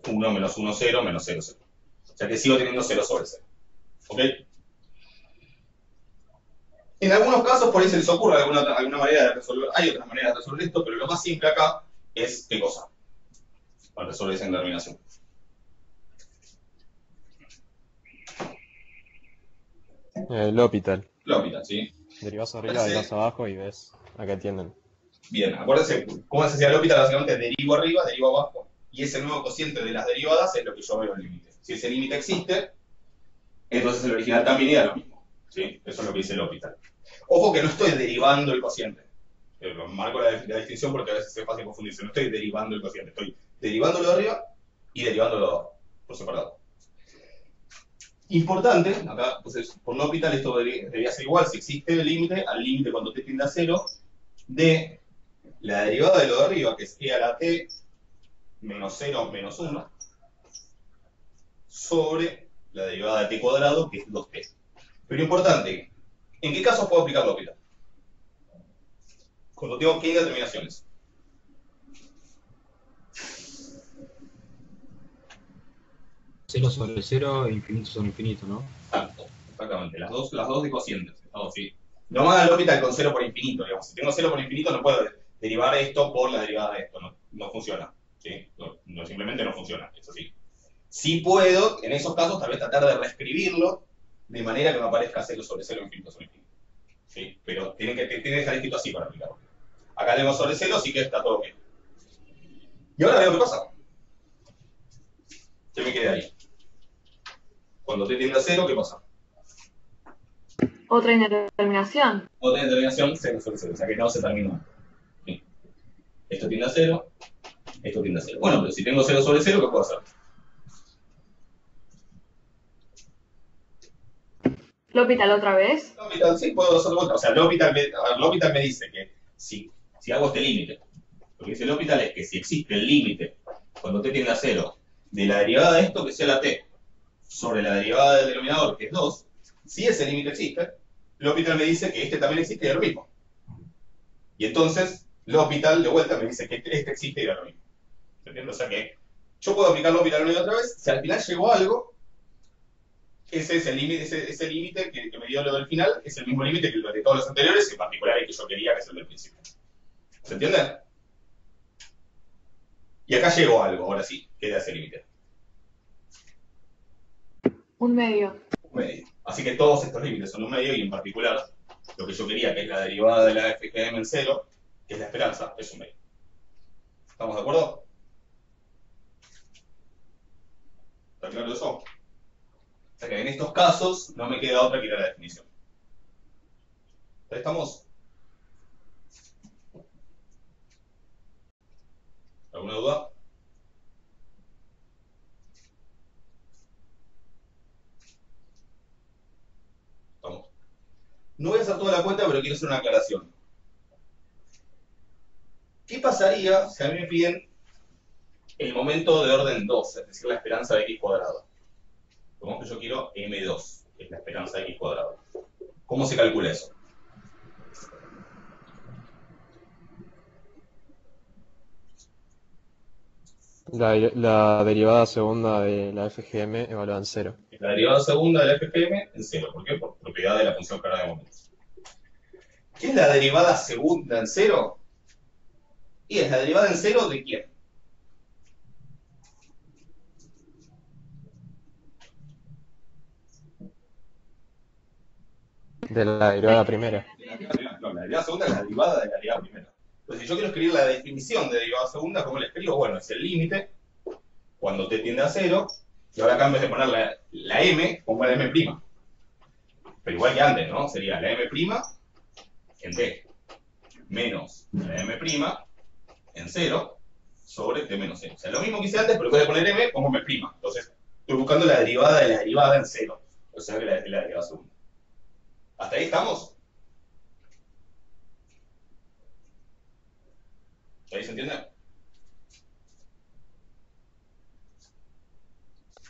1 menos 1, 0, menos 0, 0. O sea que sigo teniendo 0 sobre 0. ¿Ok? En algunos casos por ahí se les ocurre alguna manera de resolver, hay otras maneras de resolver esto, pero lo más simple acá es ¿qué cosa? Para resolver esa indeterminación. L'Hopital. L'Hopital, ¿sí? Derivás arriba, derivás abajo y ves a qué tienden. Bien, acuérdense, ¿cómo se hacía L'Hopital? Básicamente derivo arriba, derivo abajo, y ese nuevo cociente de las derivadas es lo que yo veo en el límite. Si ese límite existe, entonces el original también era lo mismo. ¿Sí? Eso es lo que dice L'Hopital. Ojo que no estoy derivando el cociente. Marco la distinción porque a veces es fácil confundirse. No estoy derivando el cociente, estoy derivándolo de arriba y derivándolo de abajo, por separado. Importante, acá, entonces, por L'Hopital esto debería ser igual si existe el límite, al límite cuando t tiende a 0, de la derivada de lo de arriba, que es e a la t menos 0 menos 1, sobre la derivada de t cuadrado, que es 2t. Pero importante, ¿en qué casos puedo aplicar L'Hopital? Cuando tengo qué indeterminaciones. Cero sobre cero e infinito sobre infinito, ¿no? Exacto, exactamente. Las dos de cocientes. ¿Sí? No me haga L'Hopital con 0 por infinito, digamos. Si tengo 0 por infinito no puedo derivar esto por la derivada de esto. No funciona. ¿Sí? Simplemente no funciona. Eso sí. Sí puedo, en esos casos, tal vez tratar de reescribirlo de manera que me aparezca 0 sobre 0, infinito sobre infinito. ¿Sí? Pero tiene que estar escrito así para aplicarlo. Acá tenemos sobre 0, así que está todo bien. Y ahora veo qué pasa. ¿Qué me queda ahí? Cuando t tiende a 0, ¿qué pasa? Otra indeterminación. Otra indeterminación, 0 sobre 0. O sea que no se terminó. ¿Sí? Esto tiende a 0, esto tiende a 0. Bueno, pero si tengo 0 sobre 0, ¿qué puedo hacer? L'Hopital otra vez. L'Hopital, sí, puedo hacer vuelta. O sea, L'Hopital me dice que si hago este límite, lo que dice L'Hopital es que si existe el límite, cuando t tiende a 0, de la derivada de esto, que sea la t, sobre la derivada del denominador, que es 2, si ese límite existe, L'Hopital me dice que este también existe y es lo mismo. Y entonces, L'Hopital de vuelta me dice que este existe y era lo mismo. ¿Se entiende? O sea que yo puedo aplicar L'Hopital una y otra vez, si al final llegó a algo, ese es el límite, ese límite que me dio lo del final, es el mismo límite que el de todos los anteriores, en particular el que yo quería, que es el del principio. ¿Se entiende? Y acá llegó algo, ahora sí, queda ese límite. Un medio. Un medio. Así que todos estos límites son un medio y en particular lo que yo quería, que es la derivada de la FGM en 0, que es la esperanza, es un medio. ¿Estamos de acuerdo? ¿Está claro eso? O sea que en estos casos no me queda otra que ir a la definición. ¿Ya estamos? ¿Alguna duda? Estamos. No voy a hacer toda la cuenta, pero quiero hacer una aclaración. ¿Qué pasaría si a mí me piden el momento de orden 2, es decir, la esperanza de x cuadrado? Supongamos que yo quiero m2, que es la esperanza de x cuadrado. ¿Cómo se calcula eso? La derivada segunda de la FGM evaluada en cero. La derivada segunda de la FGM en cero. ¿Por qué? Por propiedad de la función clara de momentos. ¿Qué es la derivada segunda en cero? Y es la derivada en cero ¿de quién? De la derivada primera. No, la derivada segunda es la derivada de la derivada primera. Entonces, si yo quiero escribir la definición de derivada segunda, ¿cómo la escribo? Bueno, es el límite cuando t tiende a cero, y ahora acá en vez de poner la m, pongo la m'. Pero igual que antes, ¿no? Sería la m' en t menos la m' en 0 sobre t menos 0. O sea, lo mismo que hice antes, pero en vez de poner m, pongo m'. Entonces, estoy buscando la derivada de la derivada en 0. O sea, que la derivada segunda. ¿Hasta ahí estamos? ¿Ahí se entiende?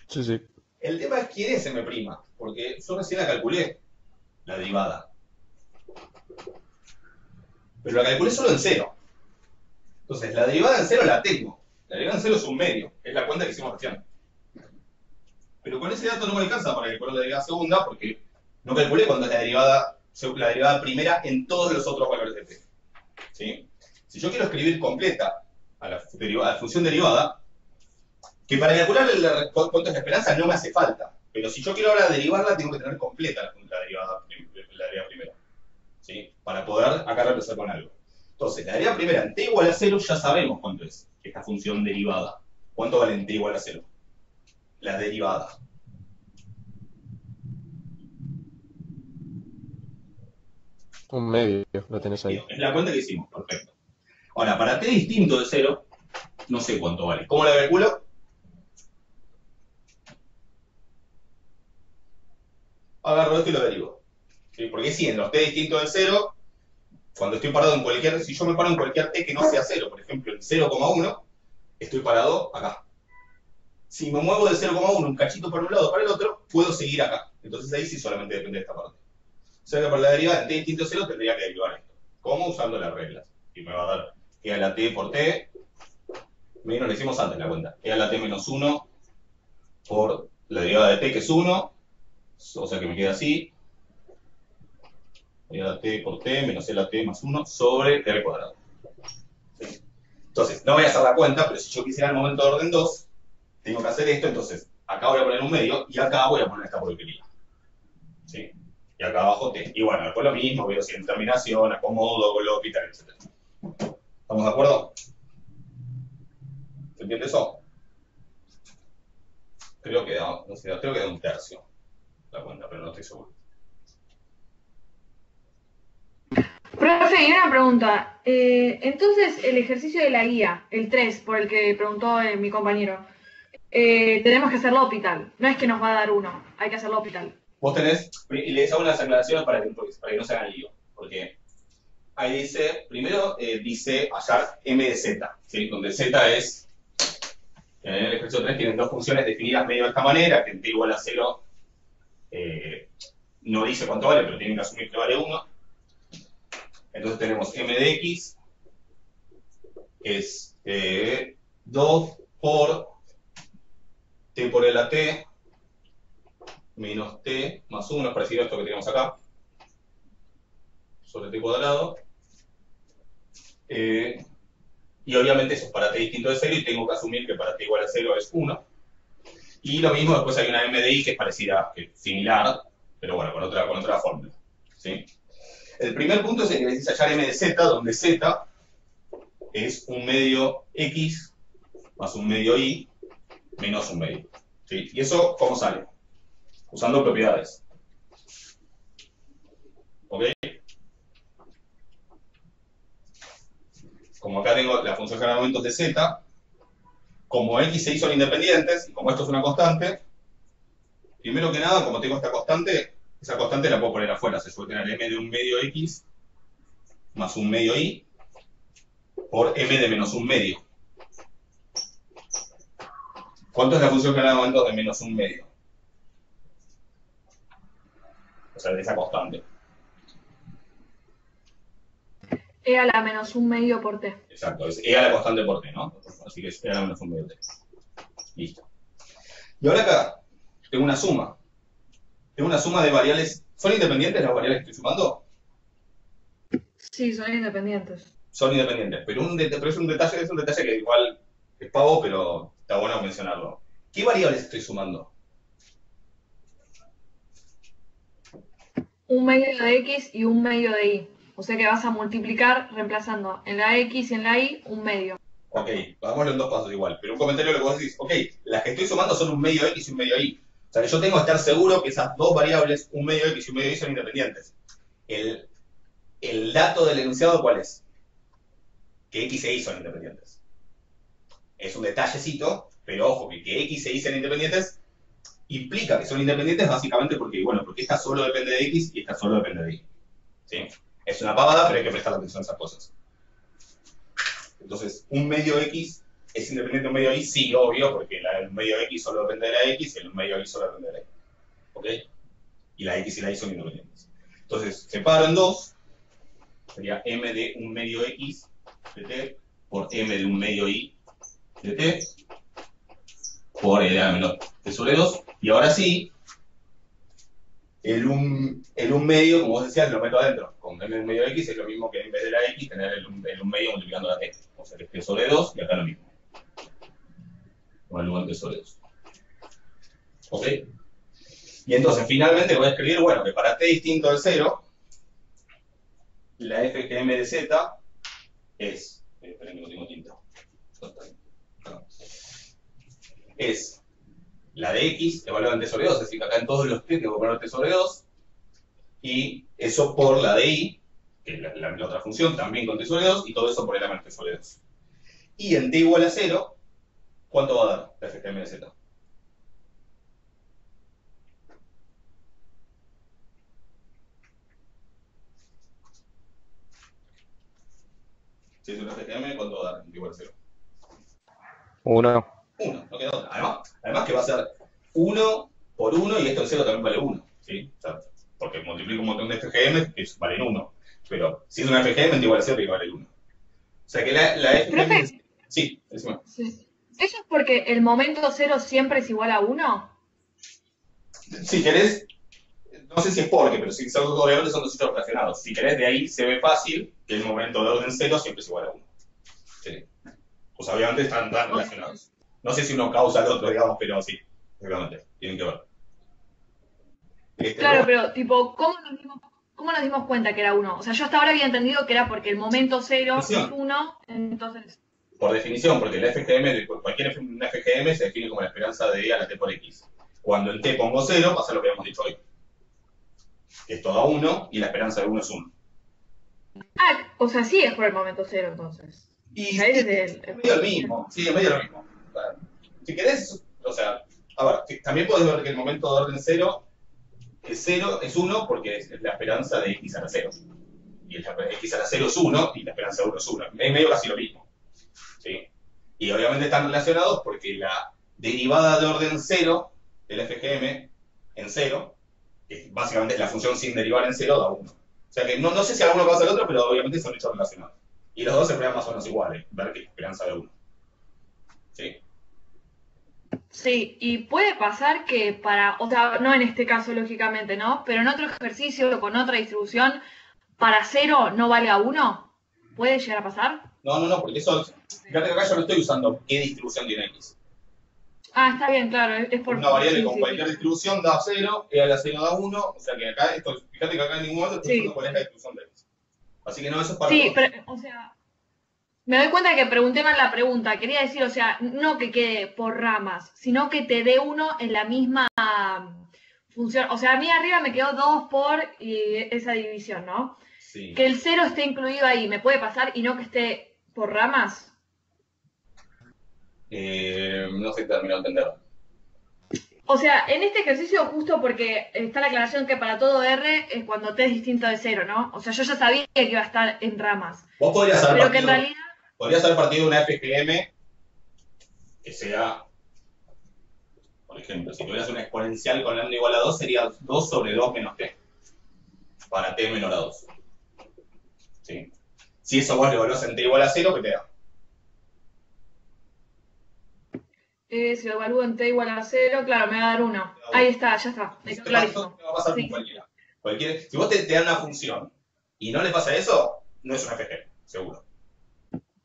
Sí, sí. El tema es quién es m', porque yo recién la calculé, la derivada. Pero la calculé solo en 0. Entonces, la derivada en 0 la tengo. La derivada en 0 es un medio, es la cuenta que hicimos recién. Pero con ese dato no me alcanza para calcular la derivada segunda, porque no calculé cuándo es la derivada primera en todos los otros valores de t. ¿Sí? Si yo quiero escribir completa a la función derivada, que para calcular cuánto es la esperanza no me hace falta, pero si yo quiero ahora derivarla, tengo que tener completa la derivada primera, ¿sí? Para poder acá reemplazar con algo. Entonces, la derivada primera en t igual a 0 ya sabemos cuánto es esta función derivada. ¿Cuánto vale en t igual a 0? La derivada. Un medio lo tenés ahí. Es la cuenta que hicimos, perfecto. Ahora, para t distinto de 0, no sé cuánto vale. ¿Cómo la calculo? Agarro esto y lo derivo. ¿Sí? Porque si en los t distintos de 0, cuando estoy parado en cualquier, si yo me paro en cualquier t que no sea 0, por ejemplo en 0,1, estoy parado acá. Si me muevo de 0,1 un cachito para un lado o para el otro, puedo seguir acá. Entonces ahí sí solamente depende de esta parte. O sea que para la derivada en t distinto de 0 tendría que derivar esto. ¿Cómo? Usando las reglas. Y me va a dar e a la t por t, menos lo hicimos antes la cuenta, e a la t menos 1 por la derivada de t que es 1, o sea que me queda así, e a la t por t menos e a la t más 1 sobre t al cuadrado. ¿Sí? Entonces, no voy a hacer la cuenta, pero si yo quisiera el momento de orden 2, tengo que hacer esto, entonces acá voy a poner un medio y acá voy a poner esta porquería. ¿Sí? Y acá abajo t. Y bueno, después lo mismo, veo si en terminación, acomodo, coloco y tal, etc. ¿Estamos de acuerdo? ¿Se entiende eso? Creo que da, no sé, creo que da un tercio la cuenta, pero no estoy seguro. Profe, y una pregunta. Entonces, el ejercicio de la guía, el 3, por el que preguntó mi compañero, tenemos que hacerlo hospital. No es que nos va a dar uno, hay que hacerlo hospital. Vos tenés, y les hago unas aclaraciones para que no se hagan lío, porque ahí dice, primero dice hallar m de z, ¿sí? Donde z es, en el ejercicio 3 tienen dos funciones definidas medio de esta manera, que en t igual a 0 no dice cuánto vale, pero tienen que asumir que vale 1. Entonces tenemos m de x es 2 por t por el a t menos t más 1, es parecido a esto que tenemos acá, sobre t cuadrado. Y obviamente eso es para t distinto de 0 y tengo que asumir que para t igual a 0 es 1. Y lo mismo, después hay una m de i que es parecida, que es similar, pero bueno, con otra fórmula. ¿Sí? El primer punto es el que les dice hallar m de z, donde z es un medio x más un medio y menos un medio. ¿Sí? ¿Y eso cómo sale? Usando propiedades. ¿Ok? Como acá tengo la función de momentos de z, como x y y son independientes, y como esto es una constante, primero que nada, como tengo esta constante, esa constante la puedo poner afuera. Se suele tener m de un medio x más un medio y por m de menos un medio. ¿Cuánto es la función general de momentos de menos un medio? O sea, de esa constante. E a la menos un medio por t. Exacto, es E a la constante por t, ¿no? Así que es E a la menos un medio t. Listo. Y ahora acá tengo una suma. Tengo una suma de variables. ¿Son independientes las variables que estoy sumando? Sí, son independientes. Son independientes, pero, pero es un detalle que igual es pavo, pero está bueno mencionarlo. ¿Qué variables estoy sumando? Un medio de x y un medio de y. O sea que vas a multiplicar reemplazando en la x y en la y un medio. Ok, hagámoslo en dos pasos igual, pero un comentario de lo que vos decís. Ok, las que estoy sumando son un medio x y un medio y. O sea que yo tengo que estar seguro que esas dos variables, un medio x y un medio y, son independientes. El dato del enunciado, ¿cuál es? Que x e y son independientes. Es un detallecito, pero ojo, que x e y sean independientes implica que son independientes básicamente porque, bueno, porque esta solo depende de x y esta solo depende de y. ¿Sí? Es una pavada, pero hay que prestar atención a esas cosas. Entonces, un medio x es independiente de un medio y, sí, obvio, porque el medio x solo depende de la x y el medio y solo depende de la y. ¿Ok? Y la x y la y son independientes. Entonces, separo en dos, sería m de un medio x de t por m de un medio y de t por e a la menor t sobre 2. Y ahora sí, el un medio, como vos decías, lo meto adentro. Con m de un medio x es lo mismo que en vez de la x tener el un medio multiplicando la t. O sea que es t sobre 2 y acá lo mismo. Con el lugar t sobre 2. ¿Ok? Y entonces finalmente voy a escribir, bueno, que para t distinto de 0, la FGM de z es, esperen que no tengo tinta, es la de x evaluada en t sobre 2, es decir, que acá en todos los t tengo que poner t sobre 2, y eso por la de y, que es la otra función, también con t sobre 2, y todo eso por el menos t sobre 2. Y en t igual a 0, ¿cuánto va a dar la FGM de z? Si es una FGM, ¿cuánto va a dar en t igual a 0? 1. 1, no queda otra. Además que va a ser 1 por 1 y esto en 0 también vale 1. ¿Sí? O sea, porque multiplico un montón de FGM que valen 1. Pero si es una FGM, igual a 0 y vale 1. O sea que la FGM... Profe, Sí, encima. sí. ¿Eso es porque el momento cero siempre es igual a 1? Si querés, no sé si es porque, pero si son obviamente son dos hechos relacionados. Si querés, de ahí se ve fácil que el momento de orden 0 siempre es igual a 1. ¿Sí? Pues obviamente están tan relacionados. No sé si uno causa al otro, digamos, pero sí, exactamente, tienen que ver. Claro, pero tipo, ¿cómo nos dimos cuenta que era 1? O sea, yo hasta ahora había entendido que era porque el momento cero es 1, entonces... Por definición, porque la FGM, de cualquier una FGM se define como la esperanza de E a la T por X. Cuando en T pongo 0, pasa lo que habíamos dicho hoy. Que es todo a 1 y la esperanza de 1 es 1. Ah, o sea, sí es por el momento cero, entonces. Y Ahí es desde medio lo mismo, sí, es medio lo mismo. Si querés, o sea, a ver, también podés ver que el momento de orden 0 es 1 porque es la esperanza de X a la 0. Y X a la 0 es 1 y la esperanza de 1 es 1. Es medio casi lo mismo. ¿Sí? Y obviamente están relacionados porque la derivada de orden 0 del FGM en 0, que básicamente es la función sin derivar en 0, da 1. O sea que no sé si alguno causa el otro, pero obviamente son hechos relacionados. Y los dos se prueban más o menos iguales, ver que es la esperanza de 1. ¿Sí? Sí, y puede pasar que o sea, no en este caso lógicamente, ¿no? Pero en otro ejercicio con otra distribución, para 0 no valga 1, ¿puede llegar a pasar? No, porque eso, fíjate que acá yo no estoy usando qué distribución tiene X. Ah, está bien, claro, es por... Una variable sí, con sí, cualquier distribución da 0, E a la 0 da 1, o sea que acá, fíjate que acá en ningún momento estoy usando cuál es la distribución de X. Así que no, eso es para sí, todos. pero, o sea, me doy cuenta que pregunté mal la pregunta. Quería decir, o sea, no que quede por ramas, sino que te dé 1 en la misma función. O sea, a mí arriba me quedó 2 por esa división, ¿no? Sí. Que el 0 esté incluido ahí, ¿me puede pasar? Y no que esté por ramas. No sé si terminó de entender. O sea, en este ejercicio justo porque está la aclaración que para todo R es cuando T es distinto de 0, ¿no? O sea, yo ya sabía que iba a estar en ramas. Vos podrías haber Pero que en realidad... podrías haber partido de una FGM que sea, por ejemplo, si tuvieras una exponencial con lambda igual a 2, sería 2 sobre 2 menos t, para t menor a 2. ¿Sí? Si eso vos lo evaluás en t igual a 0, ¿qué te da? Si lo evalúo en t igual a 0, claro, me va a dar 1. Ahí está, ya está. Me quedó clarísimo. Te va a pasar con Sí. cualquiera. Si vos te dan una función y no le pasa eso, no es una FG, seguro.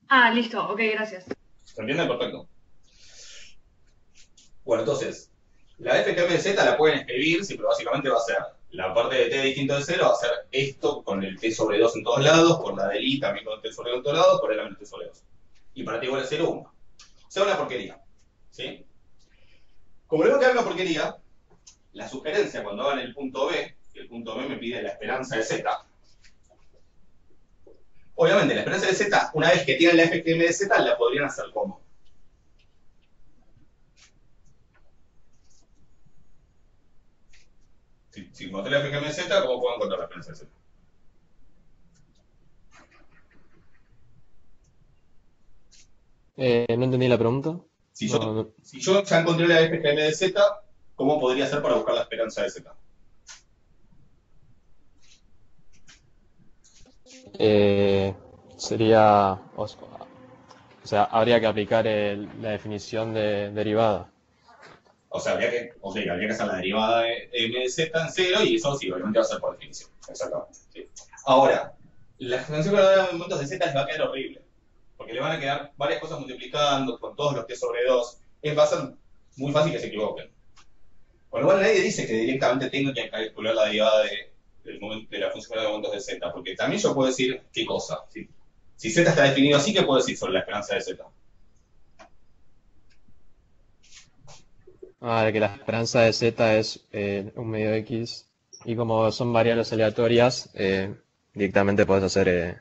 Ah, listo, ok, gracias. ¿Se entiende? Perfecto. Bueno, entonces, la FGM de Z la pueden escribir, sí, pero básicamente va a ser la parte de t distinto de 0, va a ser esto con el t sobre 2 en todos lados, por la del i también con el t sobre 2 en todos lados, por el menos t sobre 2. Y para t igual a 0, 1. O sea, una porquería. ¿Sí? Como vemos que hay una porquería, la sugerencia cuando hagan el punto B, que el punto B me pide la esperanza de Z, obviamente la esperanza de Z, una vez que tienen la FGM de Z, la podrían hacer como. Si encontré la FGM de Z, ¿cómo puedo encontrar la esperanza de Z? No entendí la pregunta. Si No, yo, no. si yo ya encontré la FGM de Z, ¿cómo podría hacer para buscar la esperanza de Z? Sería, o sea, habría que aplicar la definición de derivada. O sea, habría que hacer la derivada de m de z en 0 y eso sí, obviamente va a ser por definición. Exactamente. Sí. Ahora, la extensión con los momentos de z les va a quedar horrible. Porque le van a quedar varias cosas multiplicando con todos los t sobre 2. Va a ser muy fácil que se equivoquen. Con lo cual nadie dice que directamente tengo que calcular la derivada de la función de momentos de z. Porque también yo puedo decir qué cosa. Si z está definido así, ¿qué puedo decir sobre la esperanza de z? De que la esperanza de z es un medio x, y como son variables aleatorias, directamente puedes hacer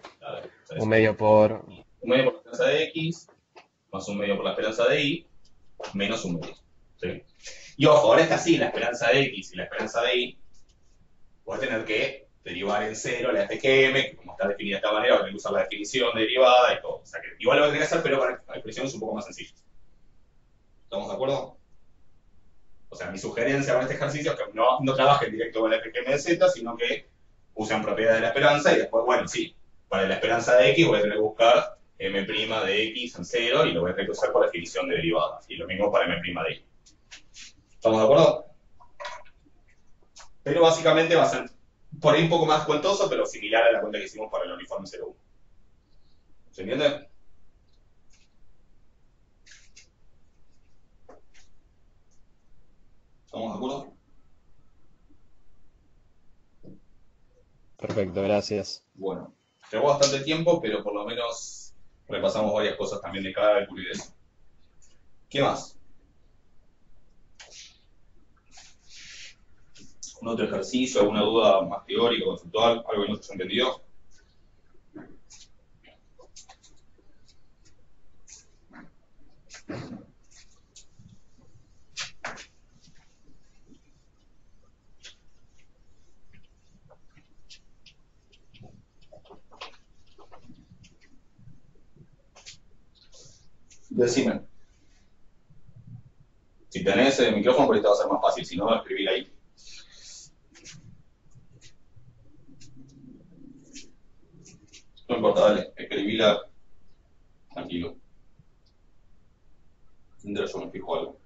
un medio por... Un medio por la esperanza de x, más un medio por la esperanza de y, menos un medio. ¿Sí? Y ojo, ahora está así, la esperanza de x y la esperanza de y, voy a tener que derivar en 0 la FGM, que como está definida de esta manera, voy a tener que usar la definición de derivada y todo. O sea que igual lo voy a tener que hacer, pero para expresiones un poco más sencillas. ¿Estamos de acuerdo? O sea, mi sugerencia con este ejercicio es que no trabajen directo con la FGM de z, sino que usen propiedades de la esperanza y después, bueno, sí, para la esperanza de x voy a tener que buscar m' de x en 0 y lo voy a tener que usar por definición de derivada. Y lo mismo para m' de y. ¿Estamos de acuerdo? Pero básicamente va a ser por ahí un poco más cuentoso, pero similar a la cuenta que hicimos para el uniforme 01. ¿Se entiende? ¿Estamos de acuerdo? Perfecto, gracias. Bueno, llevó bastante tiempo, pero por lo menos repasamos varias cosas también de cálculo y de eso. ¿Qué más? ¿Un otro ejercicio, alguna duda más teórica, conceptual, algo que no se haya entendido? Decime. Si tenés el micrófono, por ahí te va a ser más fácil, si no, escribir ahí. No importa, dale, escribíla tranquilo. Mientras yo me fijo algo.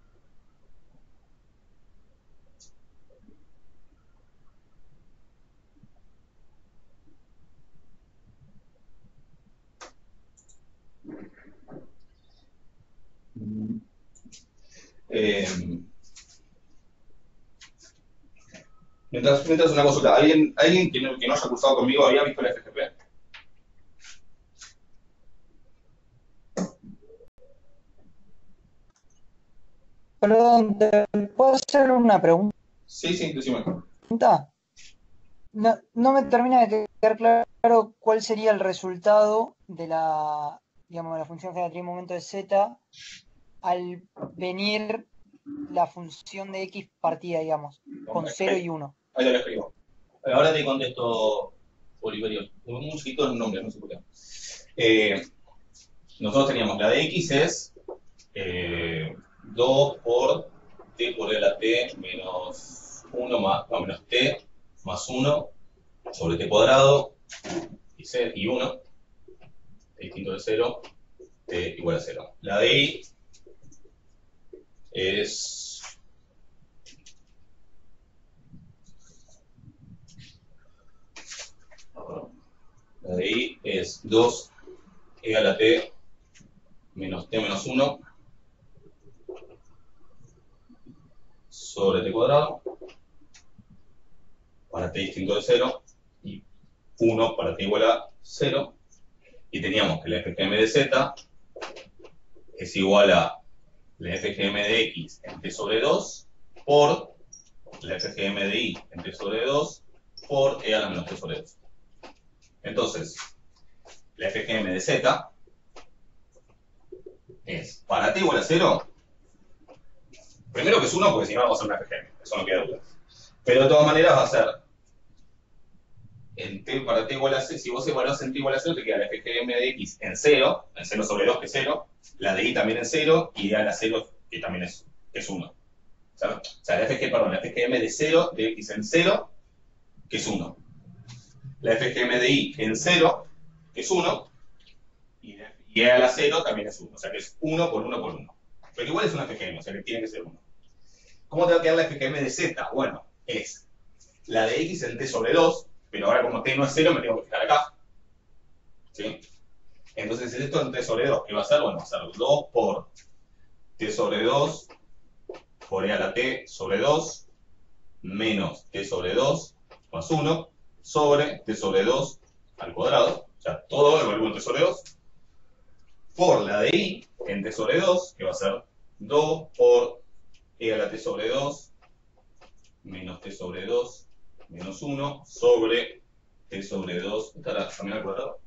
Mientras una consulta, ¿alguien que no haya cursado conmigo había visto la FGP? Perdón, ¿te puedo hacer una pregunta? Sí, decime. No me termina de quedar claro cuál sería el resultado de digamos, de la función generatriz momento de z al venir la función de x partida, digamos, con 0 y 1. Ahí te lo escribo. Ahora te contesto, Oliverio. Tengo un chiquito en nombre, no sé por qué. Nosotros teníamos la de x es 2 por t por l a t menos 1 más, no, menos t más 1 sobre t cuadrado y 1. distinto de 0, t igual a 0. La de i es... La de i es 2 e a la t menos t menos 1 sobre t cuadrado para t distinto de 0 y 1 para t igual a 0. Y teníamos que la FGM de z es igual a la FGM de x en t sobre 2 por la FGM de y en t sobre 2 por e a la menos t sobre 2. Entonces, la FGM de z es para t igual a 0. Primero que es 1 porque si no vamos a hacer una FGM, eso no queda duda. Pero de todas maneras va a ser en t para t igual a 0, si vos evaluás en t igual a 0 te queda la FGM de x en 0 sobre 2 que es 0, la de y también en 0 y a la 0 que también es 1. O sea, la FGM de 0 de x en 0 que es 1. La FGM de y en 0 que es 1 y a la 0 también es 1. O sea que es 1 por 1 por 1. Pero igual es una FGM, o sea que tiene que ser 1. ¿Cómo te va a quedar la FGM de z? Bueno, es la de x en t sobre 2, pero ahora como t no es 0 me tengo que fijar acá. ¿Sí? Entonces esto en t sobre 2, ¿qué va a ser? Bueno, va a ser 2 por t sobre 2 por e a la t sobre 2 menos t sobre 2 más 1 sobre t sobre 2 al cuadrado. O sea, todo lo vuelvo en t sobre 2 por la de y en t sobre 2, que va a ser 2 por e a la t sobre 2 menos t sobre 2 menos 1 sobre t sobre 2, ¿estará también al cuadrado?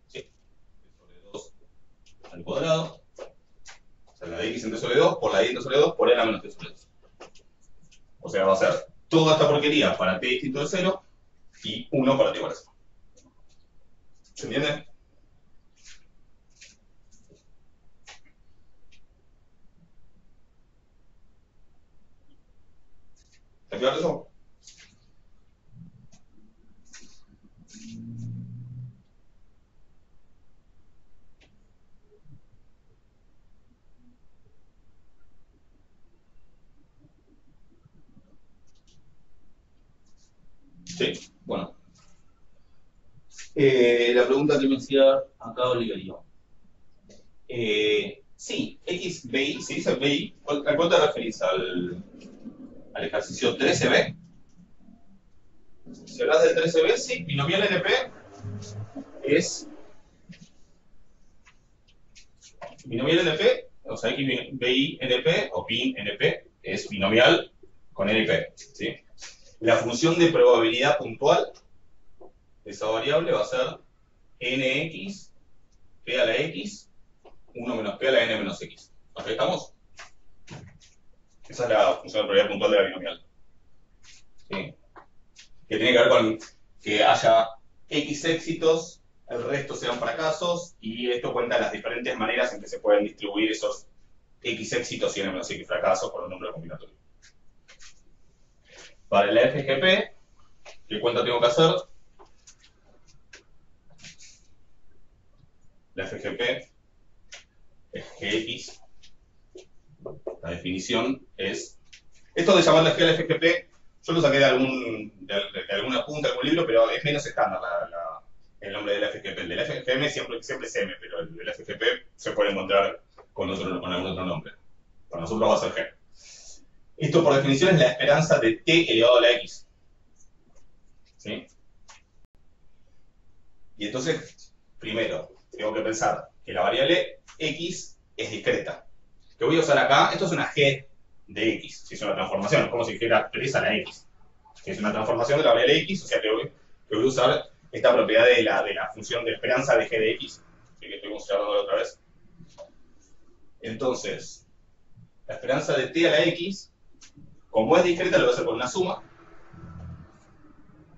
Sí, t sobre 2 al cuadrado. O sea, la de x en t sobre 2 por la de y en t sobre 2 por e a la menos t sobre 2. O sea, va a ser toda esta porquería para t distinto de 0 y 1 para t igual a 0. ¿Se entiende? ¿Está claro eso? Sí, bueno. La pregunta que me hacía acá Oliverio. Sí, XBI, se dice BI, ¿a cuál te referís? ¿Al ejercicio 13B? Si hablas del 13B, sí, binomial NP es... Binomial NP, o sea, XBI NP o PIN NP es binomial con NP, ¿sí? La función de probabilidad puntual de esa variable va a ser nx p a la x 1 menos p a la n menos x. ¿Ok? ¿Estamos? Esa es la función de probabilidad puntual de la binomial. ¿Sí? Que tiene que ver con que haya x éxitos, el resto sean fracasos, y esto cuenta las diferentes maneras en que se pueden distribuir esos x éxitos y n menos x fracasos por un número combinatorio. Para la FGP, ¿qué cuenta tengo que hacer? La FGP es GX. La definición es... Esto de llamar la G a la FGP, yo lo saqué de alguna punta, de algún libro, pero es menos estándar el nombre de la FGP. El de la FGM siempre es M, pero el de la FGP se puede encontrar con algún otro nombre. Para nosotros va a ser G. Esto por definición es la esperanza de t elevado a la x. ¿Sí? Y entonces, primero, tengo que pensar que la variable x es discreta. Que voy a usar acá, esto es una g de x, si es una transformación, es como si dijera 3 a la x. Si es una transformación de la variable x, o sea que voy a usar esta propiedad de la función de esperanza de g de x, que estuvimos hablando la otra vez. Entonces, la esperanza de t a la x, como es discreta, lo voy a hacer con una suma.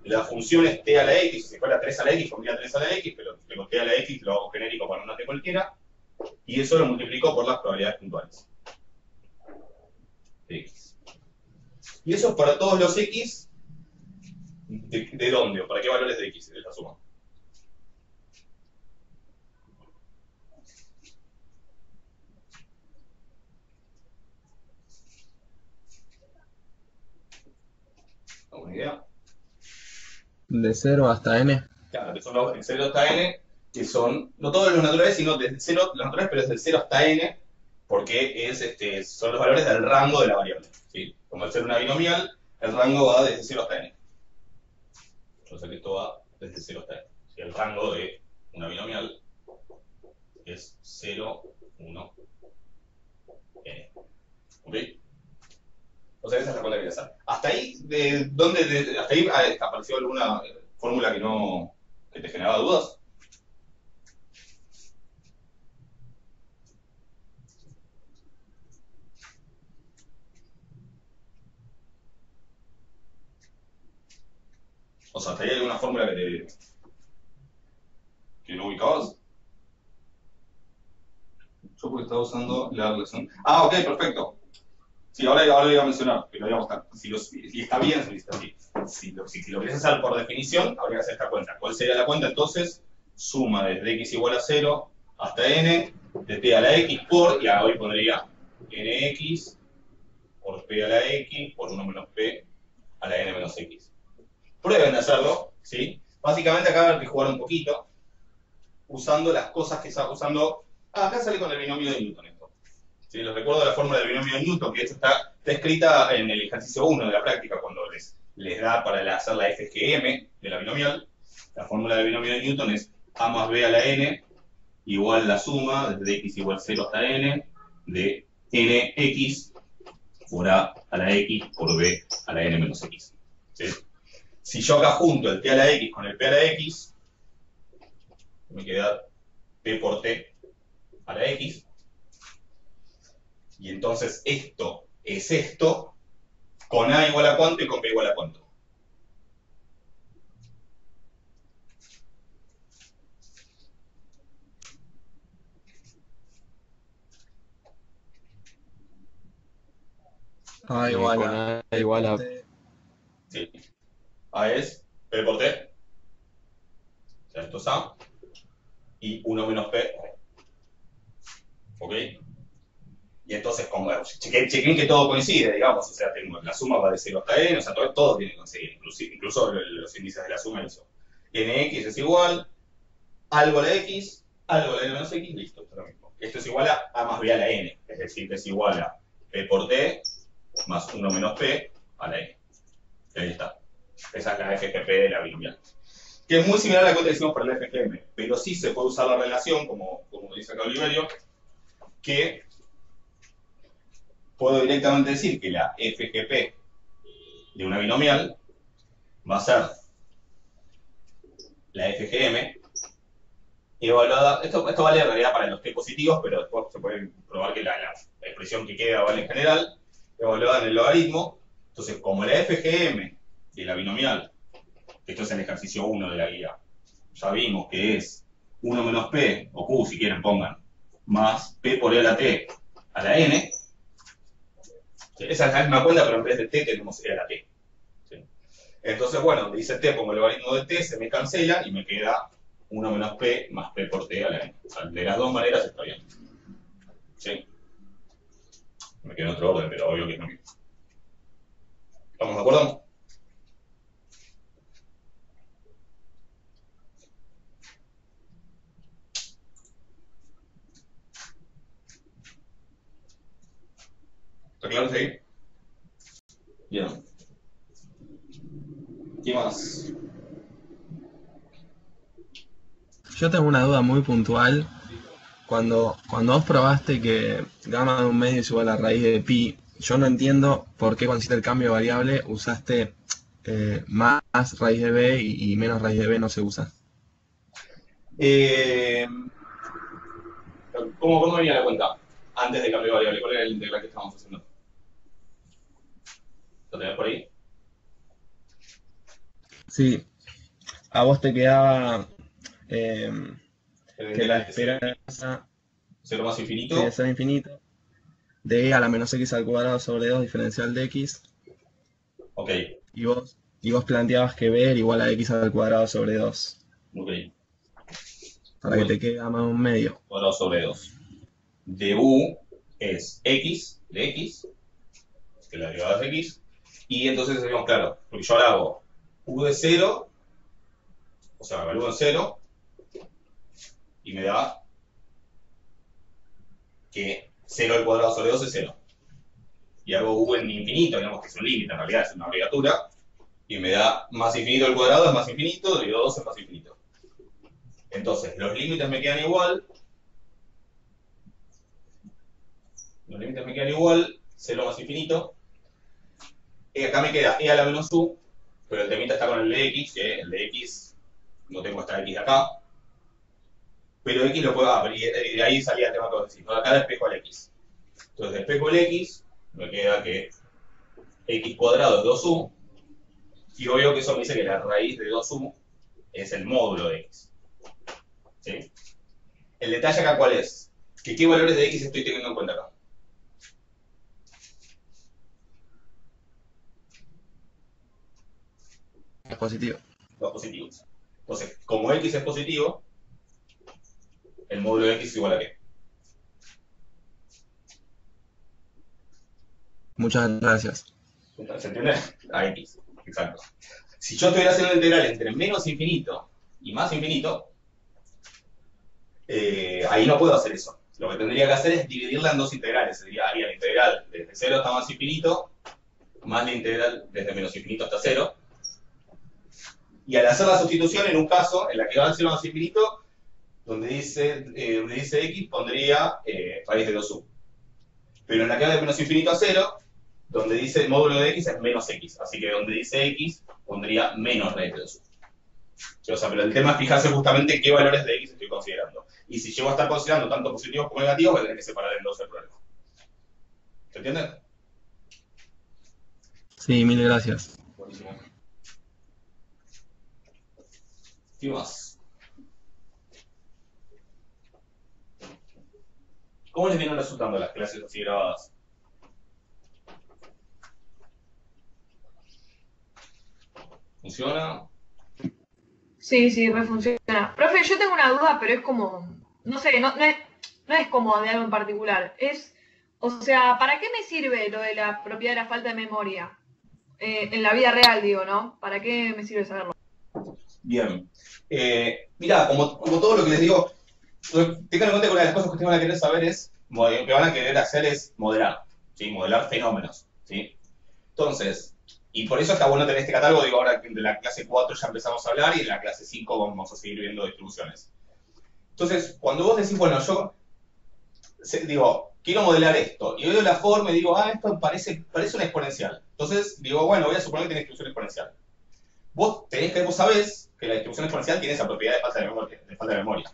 La función es t a la x, si fuera 3 a la x, pondría 3 a la x, pero tengo t a la x, lo hago genérico con una t cualquiera, y eso lo multiplico por las probabilidades puntuales de x. Y eso es para todos los x, ¿de dónde? ¿O para qué valores de x es la suma? De 0 hasta n. Claro, que son los 0 hasta n, que son, no todos los naturales, sino desde 0, los naturales, pero desde 0 hasta n, porque son los valores del rango de la variable. ¿Sí? Como al ser una binomial, el rango va desde 0 hasta n. O sea que esto va desde 0 hasta n. ¿Sí? El rango de una binomial es 0, 1, n. ¿Ok? O sea, esa es la cuenta que voy a hacer. Hasta ahí, hasta ahí apareció alguna fórmula que te generaba dudas. O sea, hasta ahí hay alguna fórmula que no ubicabas. Yo porque estaba usando la relación. Ah, ok, perfecto. Sí, ahora lo iba a mencionar, pero digamos, si está bien, si está así. Si lo querés hacer por definición, habría que hacer esta cuenta. ¿Cuál sería la cuenta? Entonces, suma desde x igual a 0 hasta n, de p a la x por, y hoy pondría nx por p a la x por 1 menos p a la n menos x. Prueben de hacerlo, ¿sí? Básicamente acá hay que jugar un poquito, usando las cosas que está usando. Ah, acá sale con el binomio de Newton esto. ¿Sí? Les recuerdo la fórmula del binomio de Newton, que esto está escrita en el ejercicio 1 de la práctica, cuando les da para hacer la FGM de la binomial. La fórmula del binomio de Newton es a más b a la n igual la suma desde x igual 0 hasta n de nx por a la x por b a la n menos x. ¿Sí? Si yo acá junto el t a la x con el p a la x, me queda p por t a la x. Y entonces esto es esto, con a igual a cuánto y con b igual a cuánto. A igual Con a. A igual a... Sí. A es p por t. O sea, esto es a. Y 1 menos p. ¿Ok? Y entonces, como chequen que todo coincide, digamos, o sea, tengo la suma va de 0 hasta n, o sea, todo tiene que coincidir, incluso los índices de la suma y eso. Nx es igual, algo a la x, algo a la n menos x, listo, esto es lo mismo. Esto es igual a más b a la n, es decir, que es igual a p por t más 1 menos p a la n. Y ahí está. Esa es la FGP de la binomial. Que es muy similar a la cuenta que hicimos para la FGM, pero sí se puede usar la relación, como dice acá Oliverio, que puedo directamente decir que la FGP de una binomial va a ser la FGM evaluada. Esto vale en realidad para los t positivos, pero después se puede probar que la expresión que queda vale en general, evaluada en el logaritmo. Entonces, como la FGM de la binomial, esto es el ejercicio 1 de la guía, ya vimos que es 1 menos p, o q si quieren pongan, más p por e a la t a la n. Esa es la misma cuenta, pero en vez de t tenemos e a la t. ¿Sí? Entonces, bueno, donde dice t como el logaritmo de t, se me cancela y me queda 1 menos p más p por t a la n. O sea, de las dos maneras está bien. ¿Sí? Me queda en otro orden, pero obvio que es lo mismo. ¿Estamos de acuerdo? ¿Está claro? ¿Sí? Bien. ¿Qué más? Yo tengo una duda muy puntual. Cuando vos probaste que gamma de un medio es igual a raíz de pi, yo no entiendo por qué cuando hiciste el cambio de variable usaste más raíz de b y menos raíz de b no se usa. ¿Cómo venía la cuenta? Antes de cambio de variable, ¿cuál era el integral que estábamos haciendo? ¿Lo tenés por ahí? Sí, a vos te quedaba El que la integral de esperanza 0 más infinito. tiene que ser infinito, de e a la menos x al cuadrado sobre 2 diferencial de x, Ok, y vos planteabas que b era igual a x al cuadrado sobre 2, ok. para que te quede gamma de un medio. Cuadrado sobre 2. De u es x, de x, que la derivada es x, y entonces decimos, claro, porque yo ahora hago u de 0 O sea, evalúo en 0 y me da que 0 al cuadrado sobre 2 es 0. Y hago u en infinito, digamos que es un límite, en realidad es una abreviatura, y me da más infinito al cuadrado es más infinito, dividido 2 es más infinito. Entonces, los límites me quedan igual. Los límites me quedan igual, 0 más infinito. Y acá me queda e a la menos u, pero el temita está con el de x, que el de x no tengo esta x de acá. Pero x lo puedo, y de ahí salía el tema que vos decís, ¿no? Acá despejo el x. Entonces despejo el x, me queda que x cuadrado es 2u, y obvio que eso me dice que la raíz de 2u es el módulo de x. ¿Sí? El detalle acá, ¿cuál es? Que qué valores de x estoy teniendo en cuenta acá. Es positivo. Los positivos. Entonces, como x es positivo, el módulo de x es igual a qué. Muchas gracias. ¿Se entiende? A x. Exacto. Si yo estuviera haciendo una integral entre menos infinito y más infinito, ahí no puedo hacer eso. Lo que tendría que hacer es dividirla en dos integrales. Haría la integral desde 0 hasta más infinito, más la integral desde menos infinito hasta 0. Y al hacer la sustitución, en un caso, en la que va a 0 más infinito, donde dice x, pondría raíz de 2u. Pero en la que va de menos infinito a 0, donde dice el módulo de x es menos x. Así que donde dice x, pondría menos raíz de 2u. O sea, pero el tema es fijarse justamente qué valores de x estoy considerando. Y si llego a estar considerando tanto positivos como negativos, voy a tener que separar en dos el problema. ¿Se entiende? Sí, mil gracias. Buenísimo. ¿Qué más? ¿Cómo les vienen resultando las clases así grabadas? ¿Funciona? Sí, refunciona. Profe, yo tengo una duda, pero es como, no sé, no es como de algo en particular. O sea, ¿para qué me sirve lo de la propiedad de la falta de memoria? En la vida real, digo, ¿no? ¿Para qué me sirve saberlo? Bien. Mirá, como todo lo que les digo, tengan en cuenta que una de las cosas que ustedes van a querer saber es, que van a querer hacer es modelar, ¿sí? Modelar fenómenos, ¿sí? Entonces, y por eso está bueno tener este catálogo, digo, ahora que de la clase 4 ya empezamos a hablar y en la clase 5 vamos a seguir viendo distribuciones. Entonces, cuando vos decís, bueno, yo digo, quiero modelar esto, y veo la forma y digo, esto parece una exponencial. Entonces, digo, bueno, voy a suponer que tiene distribución exponencial. Vos sabés que la distribución exponencial tiene esa propiedad de falta de memoria.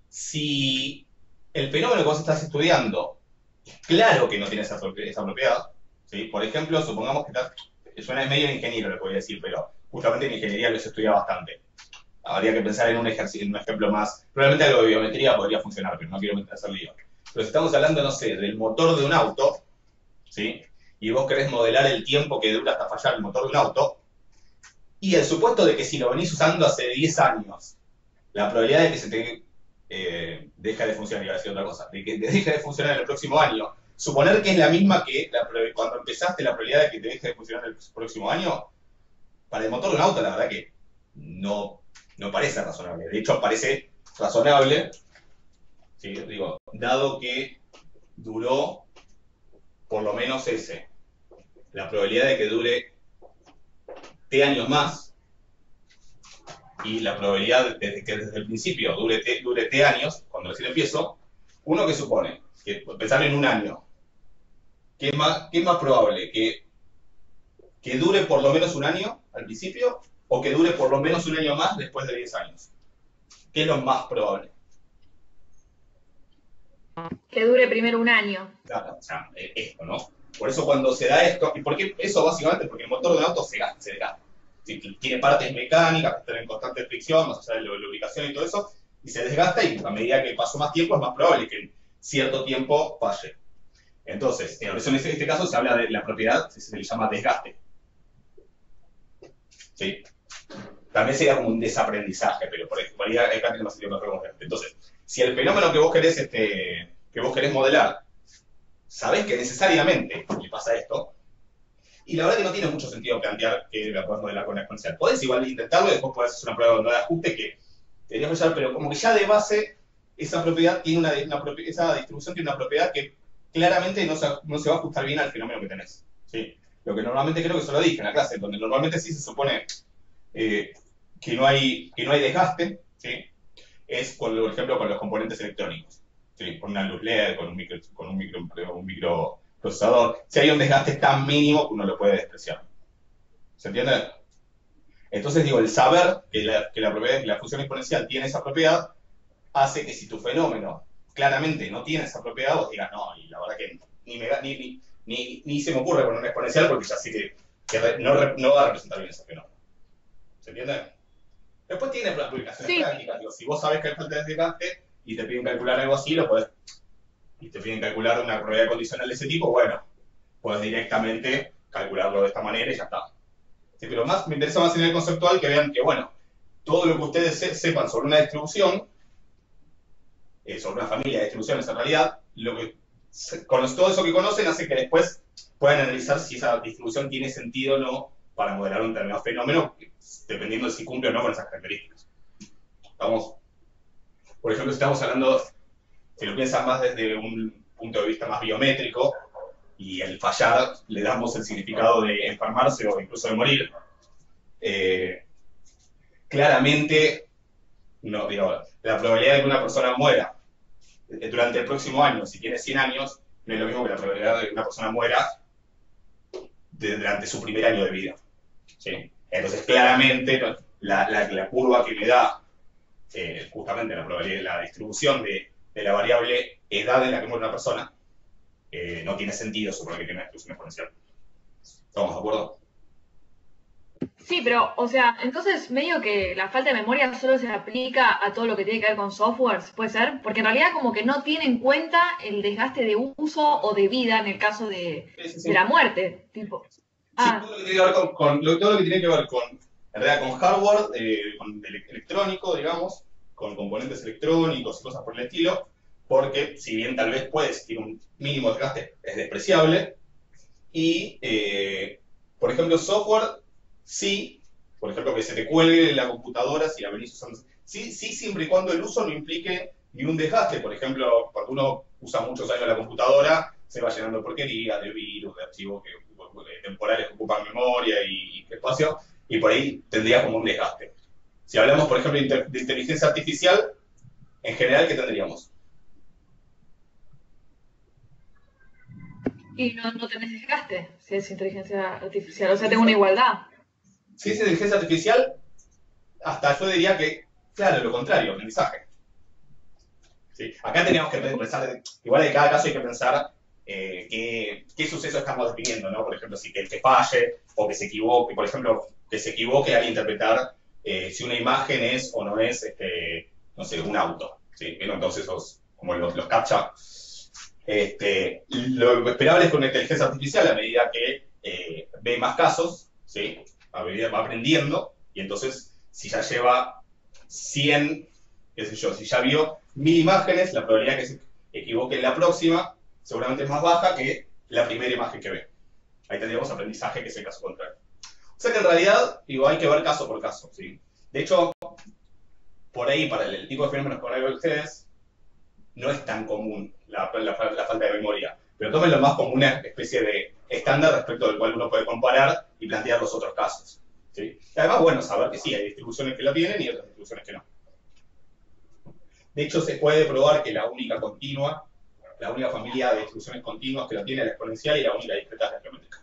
Si el fenómeno que vos estás estudiando, claro que no tiene esa propiedad, ¿sí? Por ejemplo, supongamos que suena medio ingeniero lo que voy a decir, pero justamente en ingeniería lo se estudia bastante. Habría que pensar en un ejemplo más, probablemente algo de biometría podría funcionar, pero no quiero hacer lío. Pero si estamos hablando, no sé, del motor de un auto, ¿sí? Y vos querés modelar el tiempo que dura hasta fallar el motor de un auto, y el supuesto de que si lo venís usando hace 10 años, la probabilidad de que se te deja de funcionar, iba a decir otra cosa, de que te deje de funcionar en el próximo año, suponer que es la misma que cuando empezaste, la probabilidad de que te deje de funcionar el próximo año, para el motor de un auto, la verdad que no parece razonable. De hecho, parece razonable, ¿sí? Digo, dado que duró por lo menos la probabilidad de que dure t años más, y la probabilidad de que desde el principio dure t años, cuando recién empiezo, uno que supone, que pensar en un año, ¿qué es más probable? ¿Que dure por lo menos un año al principio o que dure por lo menos un año más después de 10 años? ¿Qué es lo más probable? Que dure primero un año. Claro, o sea, esto, ¿no? Por eso cuando se da esto, ¿y por qué eso básicamente? Porque el motor de un auto se desgasta. Tiene partes mecánicas que están en constante fricción, más allá de la lubricación y todo eso, y se desgasta y a medida que pasó más tiempo es más probable que en cierto tiempo falle. Entonces, en este caso se habla de la propiedad, se le llama desgaste. ¿Sí? También sería como un desaprendizaje, pero por ahí acá tiene más sentido que podemos ver. Entonces, si el fenómeno que vos querés modelar, sabés que necesariamente le pasa esto, Y la verdad que no tiene mucho sentido plantear que la puedas modelar con una exponencial. Podés igual intentarlo y después podés hacer una prueba de onda de ajuste que deberías fallar, pero como que ya de base esa propiedad tiene esa distribución tiene una propiedad que claramente no se va a ajustar bien al fenómeno que tenés. ¿Sí? Lo que normalmente creo que se lo dije en la clase, donde normalmente sí se supone que no hay desgaste, ¿sí? Es, por ejemplo, con los componentes electrónicos. ¿Sí? Con una luz LED, con un microprocesador. Si hay un desgaste tan mínimo que uno lo puede despreciar. ¿Se entiende? Entonces, digo, el saber que la función exponencial tiene esa propiedad hace que si tu fenómeno claramente no tiene esa propiedad, vos digas, no, y la verdad que ni se me ocurre poner una exponencial porque ya sé que no va a representar bien ese fenómeno. ¿Se entiende? Después tiene aplicaciones prácticas. Digo, si vos sabés que hay falta de desgaste y te piden calcular algo así, y te piden calcular una probabilidad condicional de ese tipo, bueno, puedes directamente calcularlo de esta manera y ya está. Sí, pero me interesa más en el conceptual que vean que, bueno, todo lo que ustedes sepan sobre una distribución, sobre una familia de distribuciones en realidad, todo eso que conocen hace que después puedan analizar si esa distribución tiene sentido o no para modelar un determinado fenómeno, dependiendo de si cumple o no con esas características. Vamos, por ejemplo, si estamos hablando, si lo piensan más desde un punto de vista más biométrico, y el fallar le damos el significado de enfermarse o incluso de morir, claramente, no, digo, la probabilidad de que una persona muera durante el próximo año, si tiene 100 años, no es lo mismo que la probabilidad de que una persona muera durante su primer año de vida. ¿Sí? Entonces, claramente, la curva que me da justamente la probabilidad, la distribución de la variable edad en la que muere una persona, no tiene sentido suponer que tiene una distribución exponencial. ¿Estamos de acuerdo? Sí, pero, o sea, entonces medio que la falta de memoria solo se aplica a todo lo que tiene que ver con softwares, ¿puede ser? Porque en realidad como que no tiene en cuenta el desgaste de uso o de vida en el caso de la muerte, tipo. Sí, todo lo que tiene que ver todo lo que tiene que ver con, en realidad, con hardware, con electrónico, digamos, con componentes electrónicos y cosas por el estilo, porque si bien tal vez puede existir un mínimo desgaste, es despreciable, y, por ejemplo, software, sí, por ejemplo, que se te cuelgue la computadora si la venís usando, sí, siempre y cuando el uso no implique ningún desgaste. Por ejemplo, cuando uno usa muchos años la computadora, se va llenando de porquería, de virus, de archivos temporales que ocupan memoria y espacio, y por ahí tendría como un desgaste. Si hablamos, por ejemplo, de inteligencia artificial, en general, ¿qué tendríamos? Y no tenés desgaste si es inteligencia artificial, o sea, tengo una igualdad. Si es inteligencia artificial, hasta yo diría que, claro, lo contrario, aprendizaje. ¿Sí? Acá teníamos que pensar, igual de cada caso hay que pensar qué suceso estamos definiendo, ¿no? Por ejemplo, si que falle o que se equivoque, por ejemplo, que se equivoque al interpretar si una imagen es o no es, no sé, un auto, ¿sí? Entonces, como los CAPTCHA. Lo esperable es con la inteligencia artificial, a medida que ve más casos, ¿sí? A medida va aprendiendo, y entonces, si ya lleva 100, qué sé yo, si ya vio 1000 imágenes, la probabilidad que se equivoque en la próxima seguramente es más baja que la primera imagen que ve. Ahí tendríamos aprendizaje, que es el caso contrario. O sea que en realidad, digo, hay que ver caso por caso, ¿sí? De hecho, por ahí, para el tipo de fenómenos con algo de ustedes, no es tan común la falta de memoria, pero tómenlo más como una especie de estándar respecto del cual uno puede comparar y plantear los otros casos, ¿sí? Y además, bueno, saber que sí, hay distribuciones que lo tienen y otras distribuciones que no. De hecho, se puede probar que la única familia de distribuciones continuas que lo tiene es la exponencial y la única discreta es la geométrica.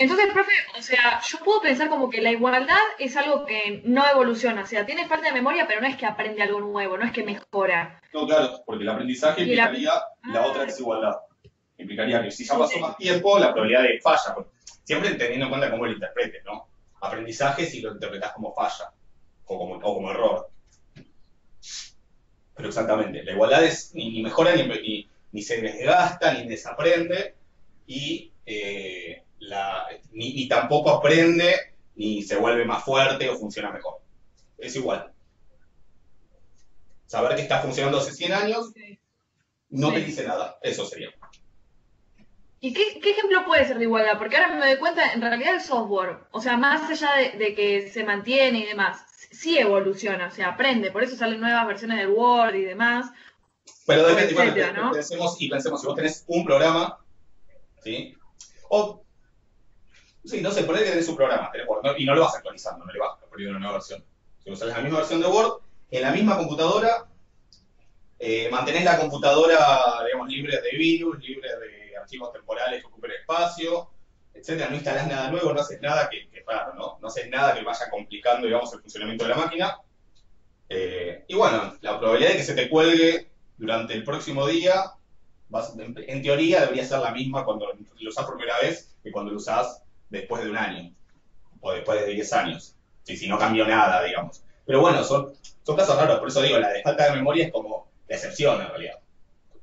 Entonces, profe, o sea, yo puedo pensar como que la igualdad es algo que no evoluciona, o sea, tiene falta de memoria, pero no es que aprende algo nuevo, no es que mejora. No, claro, porque el aprendizaje implicaría la otra desigualdad. Implicaría que si ya pasó más tiempo, la probabilidad de falla, siempre teniendo en cuenta cómo lo interpretes, ¿no? Aprendizaje si lo interpretas como falla o como error. Pero exactamente, la igualdad es ni mejora ni se desgasta ni desaprende y ni tampoco aprende ni se vuelve más fuerte o funciona mejor. Es igual. Saber que está funcionando hace 100 años no te dice nada. Eso sería. ¿Y qué ejemplo puede ser de igualdad? Porque ahora me doy cuenta, en realidad el software, o sea, más allá de que se mantiene y demás, sí evoluciona, o sea, aprende, por eso salen nuevas versiones del Word y demás, Pero o depende, bueno, etcétera, ¿no? pensemos, si vos tenés un programa, ¿sí? O, sí, no sé, poner que tenés un programa, tenés Word, y no lo vas actualizando, no le vas poniendo una nueva versión. Si usas la misma versión de Word, en la misma computadora, mantenés la computadora, digamos, libre de virus, libre de archivos temporales que ocupen espacio, etcétera. No instalás nada nuevo, no haces nada que raro, ¿no? No haces nada que vaya complicando, digamos, el funcionamiento de la máquina. Y bueno, la probabilidad de que se te cuelgue durante el próximo día, en teoría debería ser la misma cuando lo usás por primera vez que cuando lo usás después de un año o después de 10 años. Si no cambió nada, digamos. Pero bueno, son casos raros, por eso digo, la de falta de memoria es como la excepción en realidad.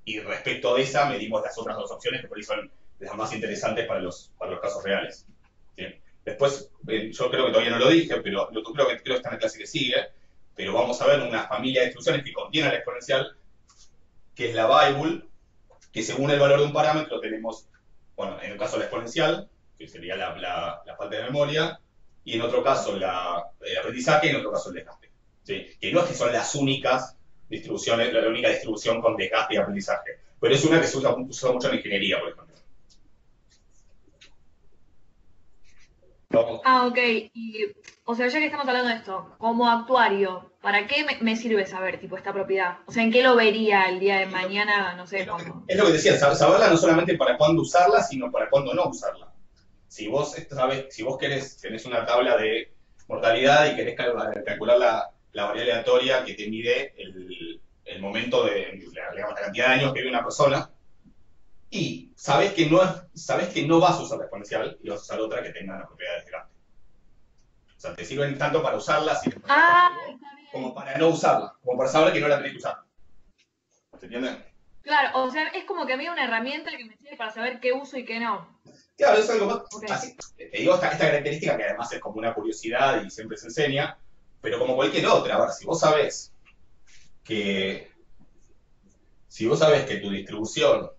Y respecto de esa, medimos las otras dos opciones que por ahí son las más interesantes para los casos reales. ¿Sí? Después, yo creo que todavía no lo dije, pero creo que está en la clase que sigue, pero vamos a ver una familia de instrucciones que contiene la exponencial, que es la variable, que según el valor de un parámetro tenemos, bueno, en el caso la exponencial, que sería la falta de memoria, y en otro caso el aprendizaje, y en otro caso el desgaste. ¿Sí? Que no es que son las únicas distribuciones, la única distribución con desgaste y aprendizaje, pero es una que se usa mucho en ingeniería, por ejemplo. Vamos. Ah, ok. Y, o sea, ya que estamos hablando de esto, como actuario, ¿para qué me sirve saber, tipo, esta propiedad? O sea, ¿en qué lo vería el día de mañana? No sé, cuándo. Es lo que decía, saberla no solamente para cuándo usarla, sino para cuándo no usarla. Si vos tenés una tabla de mortalidad y querés calcular la variable aleatoria que te mide el momento de la cantidad de años que vive una persona, y sabés que no vas a usar la exponencial y vas a usar otra que tenga las propiedades de desgaste. O sea, te sirven tanto para usarla como para no usarla, como para saber que no la tenés que usar. ¿Se entiende? Claro, o sea, es como que a mí una herramienta que me sirve para saber qué uso y qué no. Claro, es algo más. Ok. Así, te digo esta característica que además es como una curiosidad y siempre se enseña, pero como cualquier otra, a ver, si vos sabés que tu distribución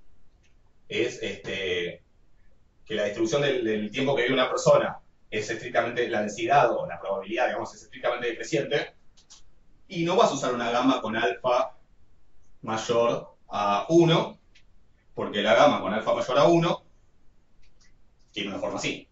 es que la distribución del tiempo que vive una persona es estrictamente la densidad o la probabilidad, digamos, es estrictamente decreciente, y no vas a usar una gama con alfa mayor a 1, porque la gama con alfa mayor a 1 tiene una forma así.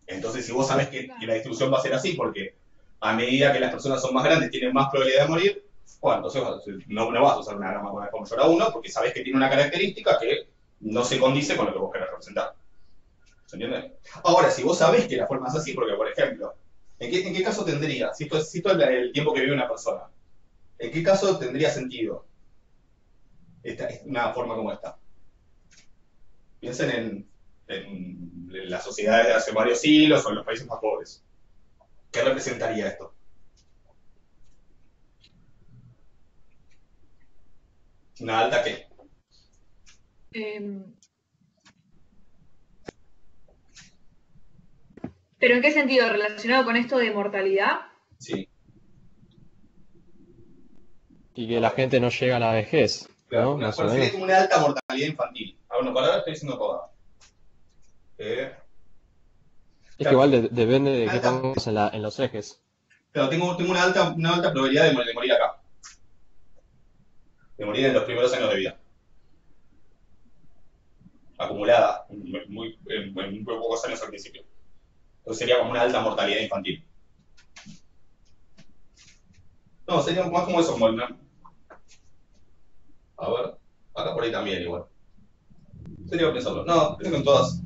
Entonces, si vos sabés que la distribución va a ser así, porque a medida que las personas son más grandes tienen más probabilidad de morir, bueno, entonces no vas a usar una gama con alfa mayor a 1 porque sabés que tiene una característica que no se condice con lo que vos querés representar. ¿Se entiende? Ahora, si vos sabés que la forma es así, porque, por ejemplo, ¿en qué caso tendría, si esto es el tiempo que vive una persona, ¿en qué caso tendría sentido una forma como esta? Piensen en las sociedades de hace varios siglos o en los países más pobres. ¿Qué representaría esto? ¿Una alta qué? ¿Pero en qué sentido? ¿Relacionado con esto de mortalidad? Sí. Y que la gente no llega a la vejez, Claro, ¿no? Más o sería menos. como una alta mortalidad infantil. Bueno, para ahora estoy diciendo toda. Es que igual depende de qué Alta. pongas en los ejes. Claro, tengo una alta probabilidad de morir acá. De morir en los primeros años de vida. Acumulada en muy pocos años al principio. Entonces sería como una alta mortalidad infantil. No, sería más como eso, como a ver, acá por ahí también igual. Sería pensarlo. No, creo que en todas.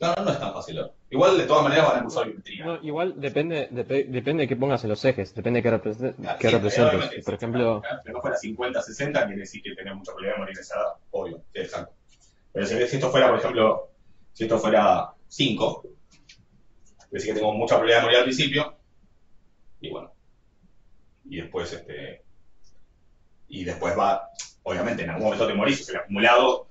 No es tan fácil. Igual de todas maneras van a cursar biometría. No, igual depende de qué pongas en los ejes, depende de qué Sí, representes. obviamente, Por sí, ejemplo, claro, si no fuera 50, 60, quiere decir que tenés mucha probabilidad de morir en esa edad, obvio, sí, exacto. Pero si esto fuera, por ejemplo, si esto fuera 5, quiere decir que tengo mucha probabilidad de morir al principio, y bueno, y después va, obviamente, en algún momento te morís, o sea, el acumulado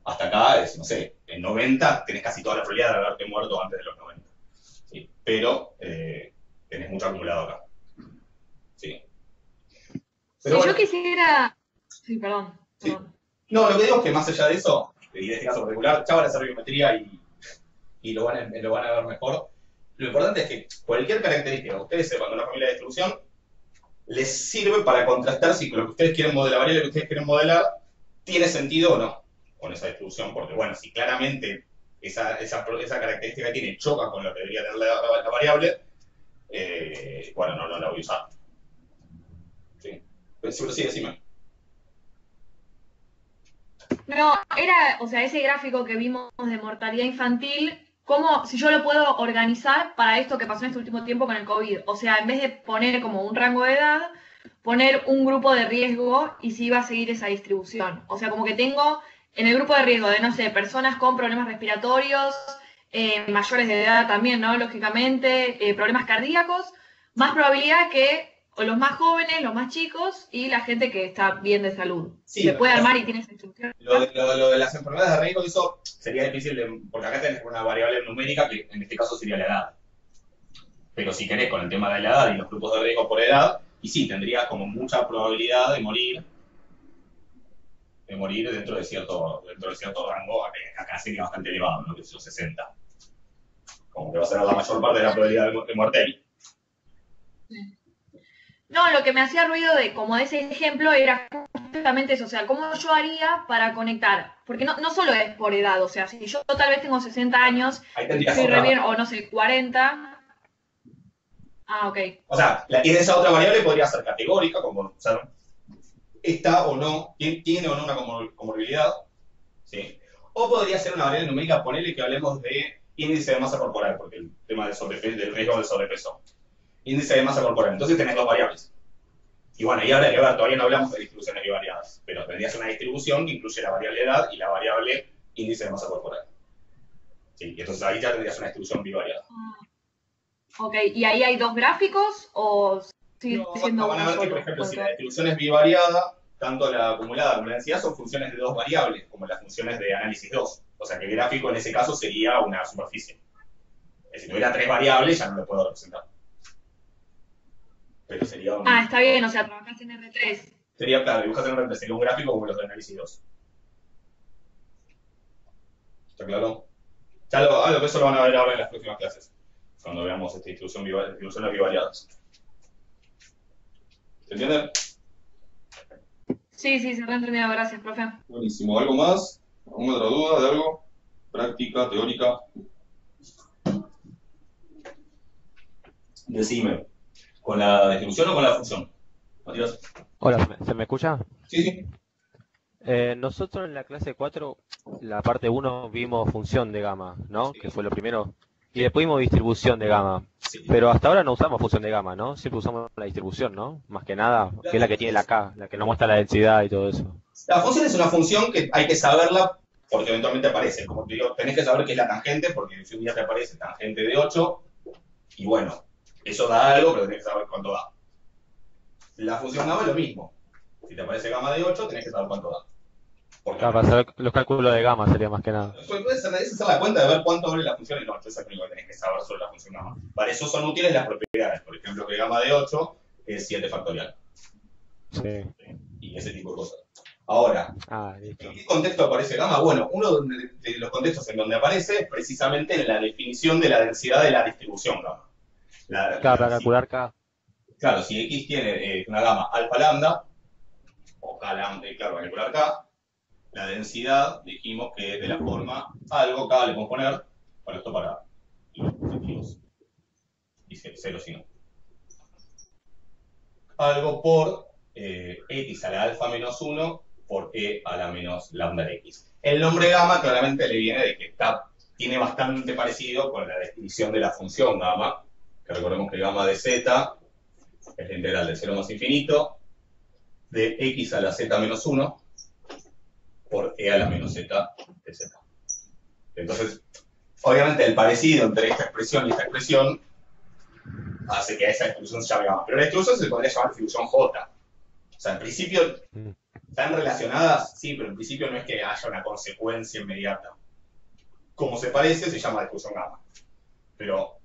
hasta acá es, no sé, en 90 tenés casi toda la probabilidad de haberte muerto antes de los 90. ¿Sí? Pero tenés mucho acumulado acá. ¿Sí? Si yo quisiera Sí, perdón. Sí. perdón. No, lo que digo es que más allá de eso, y de este caso particular, ya van a hacer biometría y lo van a ver mejor. Lo importante es que cualquier característica que ustedes sepan de una familia de distribución les sirve para contrastar si lo que ustedes quieren modelar, la variable que ustedes quieren modelar, tiene sentido o no con esa distribución. Porque, bueno, si claramente esa característica que tiene choca con lo que debería tener la variable, bueno, no la voy a usar. Sí. Pero sí, decime. No, era, o sea, ese gráfico que vimos de mortalidad infantil, ¿cómo, si yo lo puedo organizar para esto que pasó en este último tiempo con el COVID? O sea, en vez de poner como un rango de edad, poner un grupo de riesgo y si iba a seguir esa distribución. O sea, como que tengo en el grupo de riesgo de, no sé, personas con problemas respiratorios, mayores de edad también, ¿no? Lógicamente, problemas cardíacos, más probabilidad que o los más jóvenes, los más chicos y la gente que está bien de salud. Sí, Se puede armar y tiene esa instrucción. Lo de las enfermedades de riesgo, eso sería difícil, porque acá tenés una variable numérica que en este caso sería la edad. Pero si querés con el tema de la edad y los grupos de riesgo por edad, y sí, tendrías como mucha probabilidad de morir dentro de cierto rango, acá sería bastante elevado, ¿no? Que es los 60. Como que va a ser la mayor parte de la probabilidad de muerte ahí. No, lo que me hacía ruido de como de ese ejemplo era justamente eso, o sea, cómo yo haría para conectar, porque no solo es por edad, o sea, si yo tal vez tengo 60 años, Ahí tendrías soy re otra. bien, o no sé, 40. Ah, ok. O sea, esa otra variable podría ser categórica, como ser está o no, tiene o no una comorbilidad, ¿sí? O podría ser una variable numérica, ponerle que hablemos de índice de masa corporal, porque el tema del riesgo del sobrepeso. Índice de masa corporal. Entonces tenés dos variables. Y bueno, ahí habrá que ver, todavía no hablamos de distribuciones bivariadas, pero tendrías una distribución que incluye la variable edad y la variable índice de masa corporal. Sí, y entonces ahí ya tendrías una distribución bivariada. Ok, ¿y ahí hay dos gráficos o sigue No, siendo van a uno ver que, solo? por ejemplo, si la distribución es bivariada, tanto la acumulada como la densidad son funciones de dos variables, como las funciones de análisis 2. O sea que el gráfico en ese caso sería una superficie. Si tuviera tres variables ya no lo puedo representar. Pero sería un... Ah, está bien, o sea, trabajás en R3. Sería, claro, dibujas en un sería un gráfico como los de análisis 2. ¿Está claro? Ya eso lo van a ver ahora en las próximas clases, cuando veamos esta distribuciones bivariadas. ¿Se entiende? Sí, se ha entendido, gracias, profe. Buenísimo. ¿Algo más? ¿Alguna otra duda de algo? Práctica, teórica. Decime, ¿con la distribución o con la función? Matías. Hola, ¿se me escucha? Sí, sí. Nosotros en la clase 4, la parte 1, vimos función de gamma, ¿no? Sí. Que fue lo primero. Y después vimos distribución de gamma. Sí. Pero hasta ahora no usamos función de gamma, ¿no? Siempre usamos la distribución, ¿no? Más que nada, que es la que tiene la K, la que nos muestra la densidad y todo eso. La función es una función que hay que saberla porque eventualmente aparece. Como te digo, tenés que saber qué es la tangente, porque si un día te aparece tangente de 8, y bueno, eso da algo, pero tenés que saber cuánto da. La función gamma es lo mismo. Si te aparece gamma de 8, tenés que saber cuánto da. Porque Claro, para hacer los cálculos de gamma sería más que nada. puedes hacer la cuenta de ver cuánto vale la función en 8. Eso es lo único que tenés que saber sobre la función gamma. Para eso son útiles las propiedades. Por ejemplo, que gamma de 8 es 7 factorial. Sí. Y ese tipo de cosas. Ahora, Listo. ¿en qué contexto aparece gamma? Bueno, uno de los contextos en donde aparece es precisamente en la definición de la densidad de la distribución gamma. Claro, para calcular K. Claro, si X tiene una gama alfa lambda, o K lambda, claro, para calcular K, la densidad dijimos que es de la forma algo, K le podemos poner, bueno, esto para los positivos, dice 0 si no. Algo por X a la alfa menos 1 por E a la menos lambda de X. El nombre gamma claramente le viene de que tiene bastante parecido con la definición de la función gamma, que recordemos que gamma de z es la integral de 0 más infinito de X a la z menos 1 por E a la menos z de z. Entonces, obviamente el parecido entre esta expresión y esta expresión hace que esa distribución se llame gamma. Pero la distribución se podría llamar distribución J. O sea, en principio, están relacionadas, sí, pero en principio no es que haya una consecuencia inmediata. Como se parece, se llama distribución gamma. Pero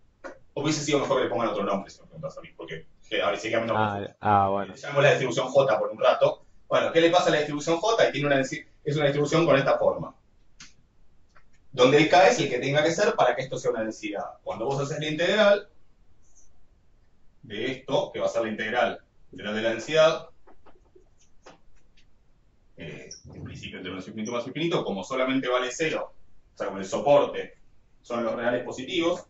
hubiese sido mejor que le pongan otro nombre, si me preguntas a mí, porque a ver, sería menos. Bueno. Llamamos la distribución J por un rato, Bueno, ¿qué le pasa a la distribución J? Y es una distribución con esta forma. Donde el K es el que tenga que ser para que esto sea una densidad. Cuando vos haces la integral de esto, que va a ser la integral de la densidad, en principio entre menos infinito más infinito, como solamente vale 0, o sea, como el soporte son los reales positivos,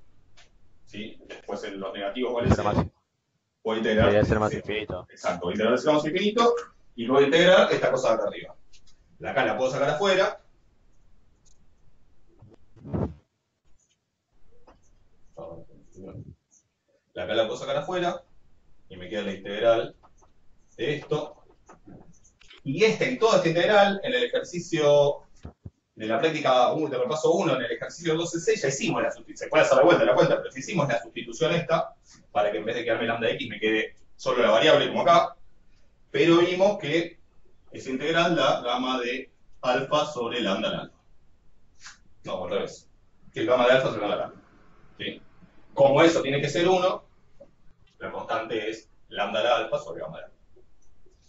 ¿sí? Después en los negativos vale 0, voy a integrar. Debería ser más infinito. Exacto, voy a integrar el 0 más infinito y voy a integrar esta cosa de acá arriba. La K la puedo sacar afuera. La K la puedo sacar afuera y me queda la integral de esto. Y toda esta integral, en el ejercicio de la práctica de repaso 1, en el ejercicio 12.6, ya hicimos la sustitución. Se puede hacer de vuelta la cuenta, pero hicimos la sustitución esta, para que en vez de quedarme lambda x me quede solo la variable, como acá. Pero vimos que esa integral da gamma de alfa sobre lambda al alfa. No, al revés. Que el gamma de alfa sobre lambda al alfa. ¿Sí? Como eso tiene que ser 1, la constante es lambda al alfa sobre gamma de alfa.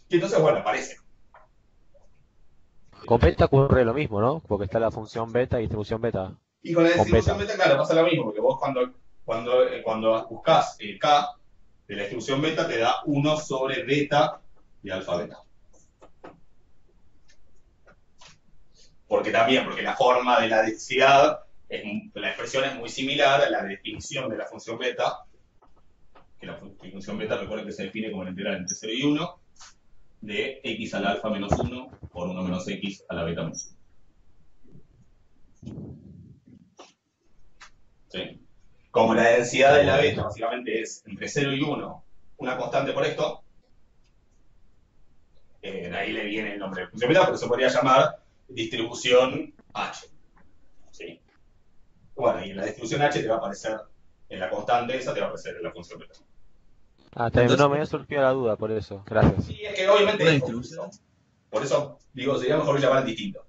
Y entonces, bueno, aparece. Con beta ocurre lo mismo, ¿no? Porque está la función beta y distribución beta. Y con la Con distribución beta. beta, claro, pasa lo mismo, porque vos cuando buscás el K de la distribución beta te da 1 sobre beta de alfa beta. Porque la forma de la densidad, la expresión es muy similar a la definición de la función beta, que la función beta, recuerden que se define como la integral entre 0 y 1, de x al alfa menos 1 por 1 menos x a la beta menos 1. ¿Sí? Como la densidad de la beta básicamente es entre 0 y 1, una constante por esto, de ahí le viene el nombre de función beta, porque se podría llamar distribución H. ¿Sí? Bueno, y en la distribución H te va a aparecer, en la constante esa te va a aparecer en la función beta. También Entonces- no me había surgido la duda por eso. Gracias. Sí, es que obviamente Una es distribución. confuso. Por eso digo, sería mejor que llamaran distinto.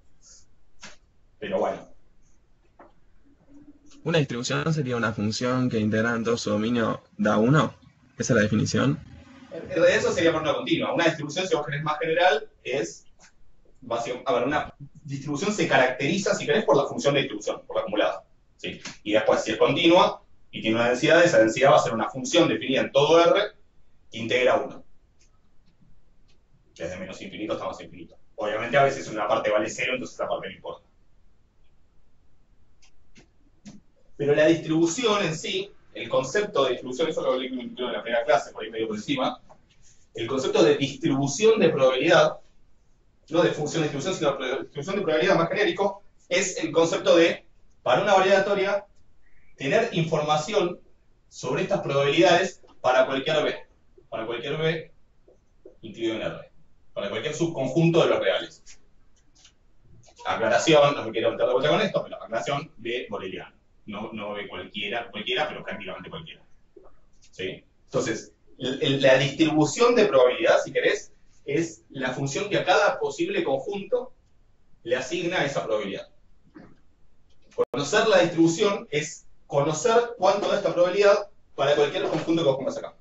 Pero bueno. Una distribución sería una función que integrada en todo su dominio da 1. Esa es la definición. De eso sería por una continua. Una distribución, si vos querés más general, es básicamente, a ver, una distribución se caracteriza, si querés, por la función de distribución, por la acumulada. ¿Sí? Y después, si es continua y tiene una densidad, esa densidad va a ser una función definida en todo R que integra 1. Que es de menos infinito hasta más infinito. Obviamente a veces una parte vale 0, entonces esa parte no importa. Pero la distribución en sí, el concepto de distribución, eso lo hablé en la primera clase, por ahí medio por encima, el concepto de distribución de probabilidad, no de función de distribución, sino de distribución de probabilidad más genérico, es el concepto de, para una variedad aleatoria, tener información sobre estas probabilidades para cualquier B. Para cualquier B incluido en R. Para cualquier subconjunto de los reales. Aclaración, no me quiero meter de vuelta con esto, pero aclaración de Boreliano. No de cualquiera, pero prácticamente cualquiera. ¿Sí? Entonces, la distribución de probabilidad, si querés, es la función que a cada posible conjunto le asigna esa probabilidad. Conocer la distribución es conocer cuánto da esta probabilidad para cualquier conjunto que vos pongas acá.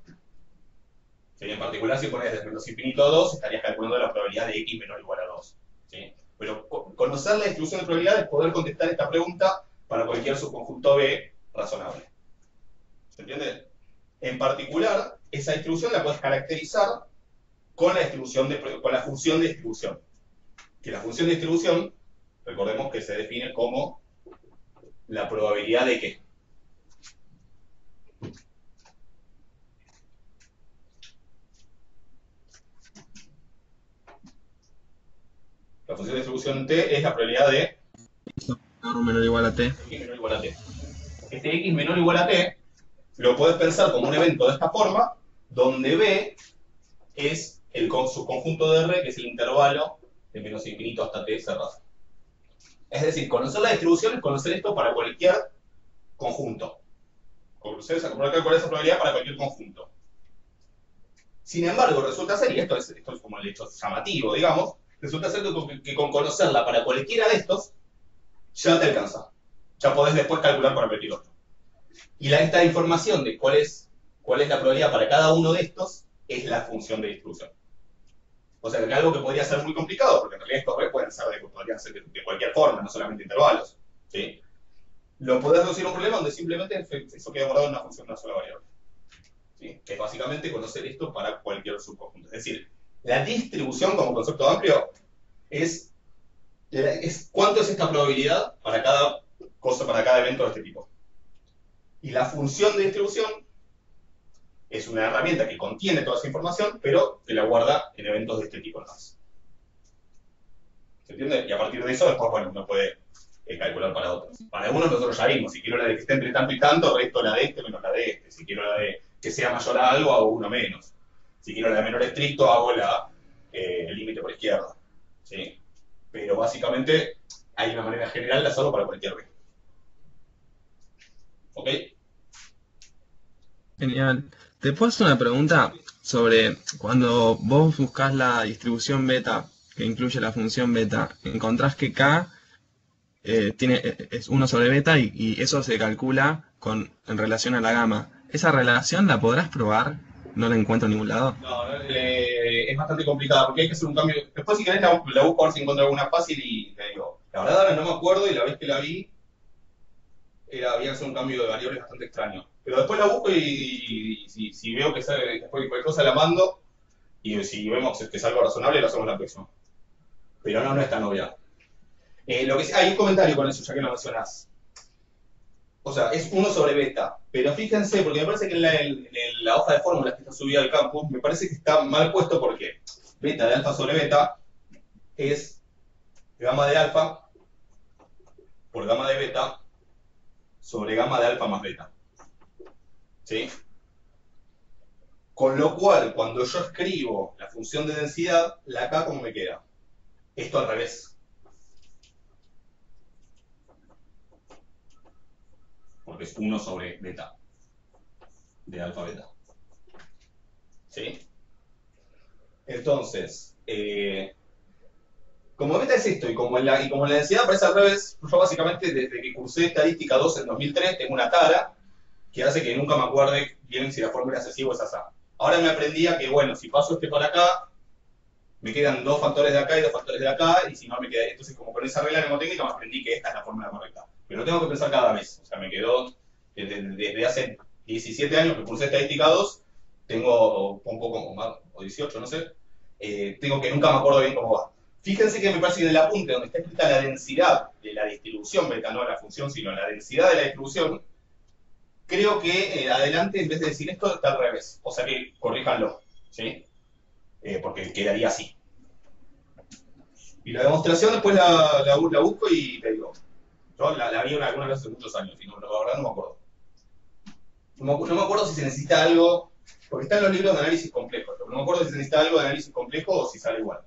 ¿Sí? En particular, si pones desde menos infinito a 2, estarías calculando la probabilidad de x menor o igual a 2. ¿Sí? Pero conocer la distribución de probabilidad es poder contestar esta pregunta para cualquier subconjunto B razonable. ¿Se entiende? En particular, esa distribución la puedes caracterizar con con la función de distribución. Que la función de distribución, recordemos que se define como la probabilidad de ¿qué? La función de distribución T es la probabilidad de Menor o igual a t. x menor o igual a t. Este x menor o igual a t lo puedes pensar como un evento de esta forma, donde B es el subconjunto de R, que es el intervalo de menos infinito hasta t cerrado. Es decir, conocer la distribución es conocer esto para cualquier conjunto. Conocer cuál es esa probabilidad para cualquier conjunto. Sin embargo, resulta ser, y esto es como el hecho llamativo, digamos, resulta ser que con conocerla para cualquiera de estos, ya te alcanza. Ya podés después calcular para cualquier otro. Y esta información de cuál es la probabilidad para cada uno de estos es la función de distribución. O sea, que algo que podría ser muy complicado, porque en realidad estos B podrían ser de cualquier forma, no solamente intervalos. ¿Sí? Lo podés reducir a un problema donde simplemente eso queda guardado en una función de una sola variable. ¿Sí? Que es básicamente conocer esto para cualquier subconjunto. Es decir, la distribución como concepto amplio es cuánto es esta probabilidad para cada cosa, para cada evento de este tipo. Y la función de distribución es una herramienta que contiene toda esa información, pero que la guarda en eventos de este tipo nada más. ¿Se entiende? Y a partir de eso, después, bueno, uno puede calcular para otros. Para algunos nosotros ya vimos, si quiero la de que esté entre tanto y tanto, resto la de este menos la de este. Si quiero la de que sea mayor a algo, hago uno menos. Si quiero la de menor estricto, hago el límite por izquierda. ¿Sí? Pero básicamente hay una manera general de hacerlo para cualquier B. ¿Ok? Genial. Te puedo hacer una pregunta sobre cuando vos buscas la distribución beta, que incluye la función beta, encontrás que K es 1 sobre beta y eso se calcula en relación a la gamma. ¿Esa relación la podrás probar? No la encuentro en ningún lado. No, es bastante complicada porque hay que hacer un cambio. Después, si querés, la busco a ver si encuentro alguna fácil y te digo. La verdad, ahora no me acuerdo y la vez que la vi, había que hacer un cambio de variables bastante extraño. Pero después la busco y si veo que sale, después cualquier cosa la mando y si vemos que es algo razonable, lo hacemos la próxima. Pero no es tan obvia. Lo que sí, hay un comentario con eso, ya que lo mencionás. O sea, es 1 sobre beta. Pero fíjense, porque me parece que en la hoja de fórmulas que está subida al campus, me parece que está mal puesto porque beta de alfa sobre beta es gamma de alfa por gamma de beta sobre gamma de alfa más beta. ¿Sí? Con lo cual, cuando yo escribo la función de densidad, la K, ¿cómo me queda? Esto al revés. Porque es 1 sobre beta. De alfa beta. ¿Sí? Entonces, como beta es esto, y como en la densidad aparece al revés, yo básicamente desde que cursé estadística 2 en 2003 tengo una tara que hace que nunca me acuerde bien si la fórmula es así o es así. Ahora me aprendía que, bueno, si paso este para acá, me quedan 2 factores de acá y 2 factores de acá, y si no me queda. Entonces, como con esa regla mnemotécnica, me aprendí que esta es la fórmula correcta. Pero no tengo que pensar cada vez. O sea, me quedó desde hace 17 años que cursé estadística 2, tengo un poco más, o 18, no sé, tengo que nunca me acuerdo bien cómo va. Fíjense que me parece que en el apunte donde está escrita la densidad de la distribución beta, no la función, sino la densidad de la distribución, creo que adelante, en vez de decir esto, está al revés. O sea que corríjanlo, ¿sí? Porque quedaría así. Y la demostración después la busco y te digo. Yo la vi alguna vez hace muchos años y la verdad no me acuerdo. No me acuerdo si se necesita algo, porque está en los libros de análisis complejo, pero no me acuerdo si se necesita algo de análisis complejo o si sale igual.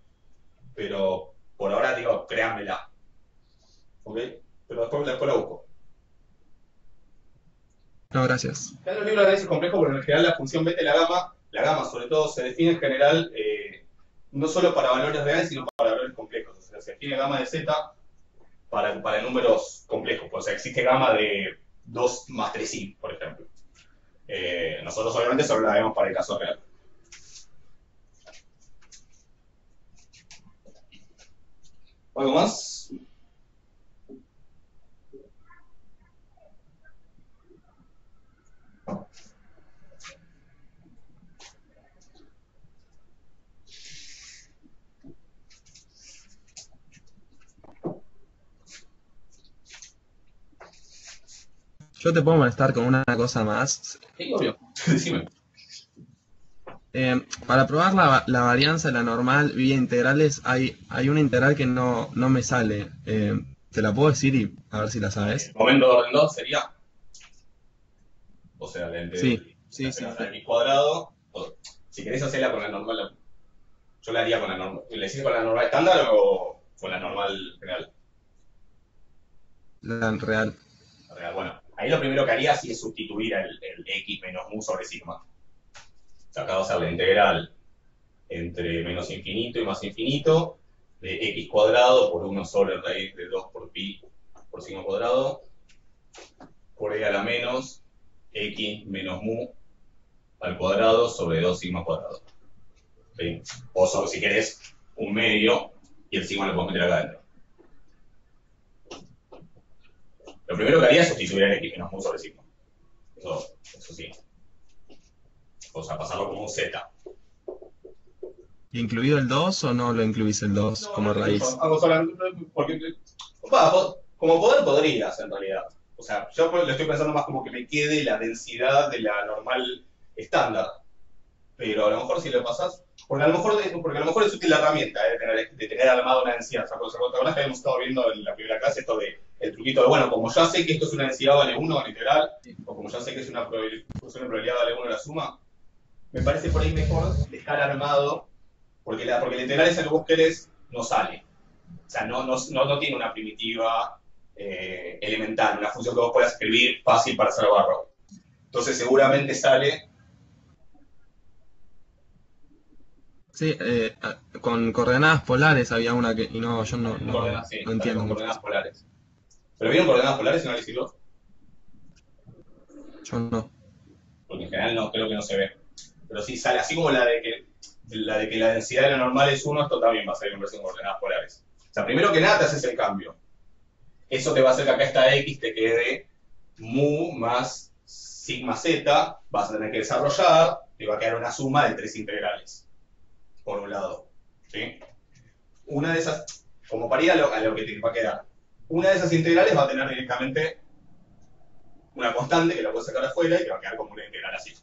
Pero por ahora digo, créanmela. ¿Ok? Pero después la busco. No, gracias. Está en los libros de análisis complejo porque en general la función beta y la gama sobre todo se define en general no solo para valores reales, sino para valores complejos. O sea, se define gamma de z para números complejos. O sea, existe gamma de 2 más 3i, por ejemplo. Nosotros obviamente solo la vemos para el caso real. ¿Algo más? Yo te puedo molestar con una cosa más. Sí, obvio. Decime. Para probar la varianza de la normal vía integrales, hay una integral que no me sale. Te la puedo decir y a ver si la sabes. El momento de orden 2 sería. O sea, Sí. X cuadrado. Si querés hacerla con la normal, yo la haría con la normal. ¿Le hiciste con la normal estándar o con la normal general? La real. La real, bueno. Ahí lo primero que haría sí es sustituir el x menos mu sobre sigma. O sea, acá va a ser la integral entre menos infinito y más infinito de x cuadrado por 1 sobre raíz de 2 por pi por sigma cuadrado por e a la menos x menos mu al cuadrado sobre 2 sigma cuadrado. ¿sí? O solo si querés un medio y el sigma lo podés meter acá adentro. Lo primero que haría es sustituir el x menos mu sobre sigma. Eso sí. O sea, pasarlo como un z. ¿Incluido el 2 o no lo incluís el 2 No, como raíz? hago solamente porque, como poder podrías en realidad. O sea, yo lo estoy pensando más como que me quede la densidad de la normal estándar. Pero a lo mejor si lo pasás, porque a lo mejor es útil la herramienta de tener armado una densidad. ¿Te acuerdas que habíamos estado viendo en la primera clase esto de el truquito de, bueno, como ya sé que esto es una densidad vale 1 en integral, o como ya sé que es una función de probabilidad vale 1 en la suma, me parece por ahí mejor dejar armado, porque la integral esa que vos querés no sale. O sea, no tiene una primitiva elemental, una función que vos puedas escribir fácil para hacer barro. Entonces seguramente sale... Sí, con coordenadas polares había una que... Y no, yo no entiendo con mucho. coordenadas polares. ¿Pero vieron coordenadas polares en análisis 2? Yo no. Porque en general no, creo que no se ve. Pero sí sale, así como la de que la densidad de la normal es 1, esto también va a salir en versión coordenadas polares. O sea, primero que nada te haces el cambio. Eso te va a hacer que acá esta x te quede mu más sigma z, vas a tener que desarrollar, te va a quedar una suma de 3 integrales. Por un lado, ¿sí? Una de esas, como para ir a lo que te va a quedar, una de esas integrales va a tener directamente una constante que la puedes sacar afuera y te va a quedar como una integral así,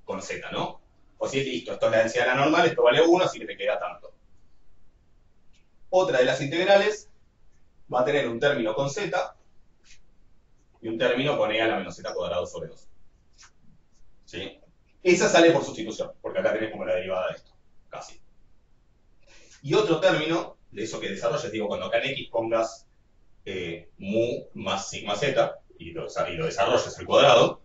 con z, ¿no? O si es listo, esto es la densidad de la normal, esto vale 1, así que te queda tanto. Otra de las integrales va a tener un término con z y un término con e a la menos z cuadrado sobre 2. ¿Sí? Esa sale por sustitución, porque acá tenés como la derivada de esto, casi. Y otro término, de eso que desarrolles, digo, cuando acá en x pongas mu más sigma z, y lo desarrolles al cuadrado,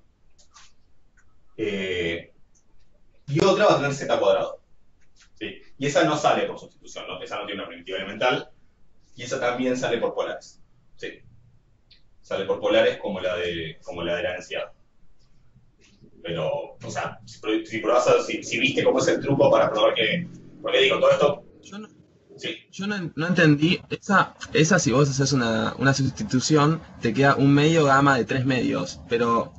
y otra va a tener z cuadrado. ¿Sí? Y esa no sale por sustitución, ¿no? Esa no tiene una primitiva elemental, y esa también sale por polares. ¿Sí? Sale por polares como la de la densidad. Pero, o sea, si viste cómo es el truco para probar que... Porque digo, todo esto... Yo no entendí, esa si vos haces una sustitución, te queda un medio gamma de 3 medios, pero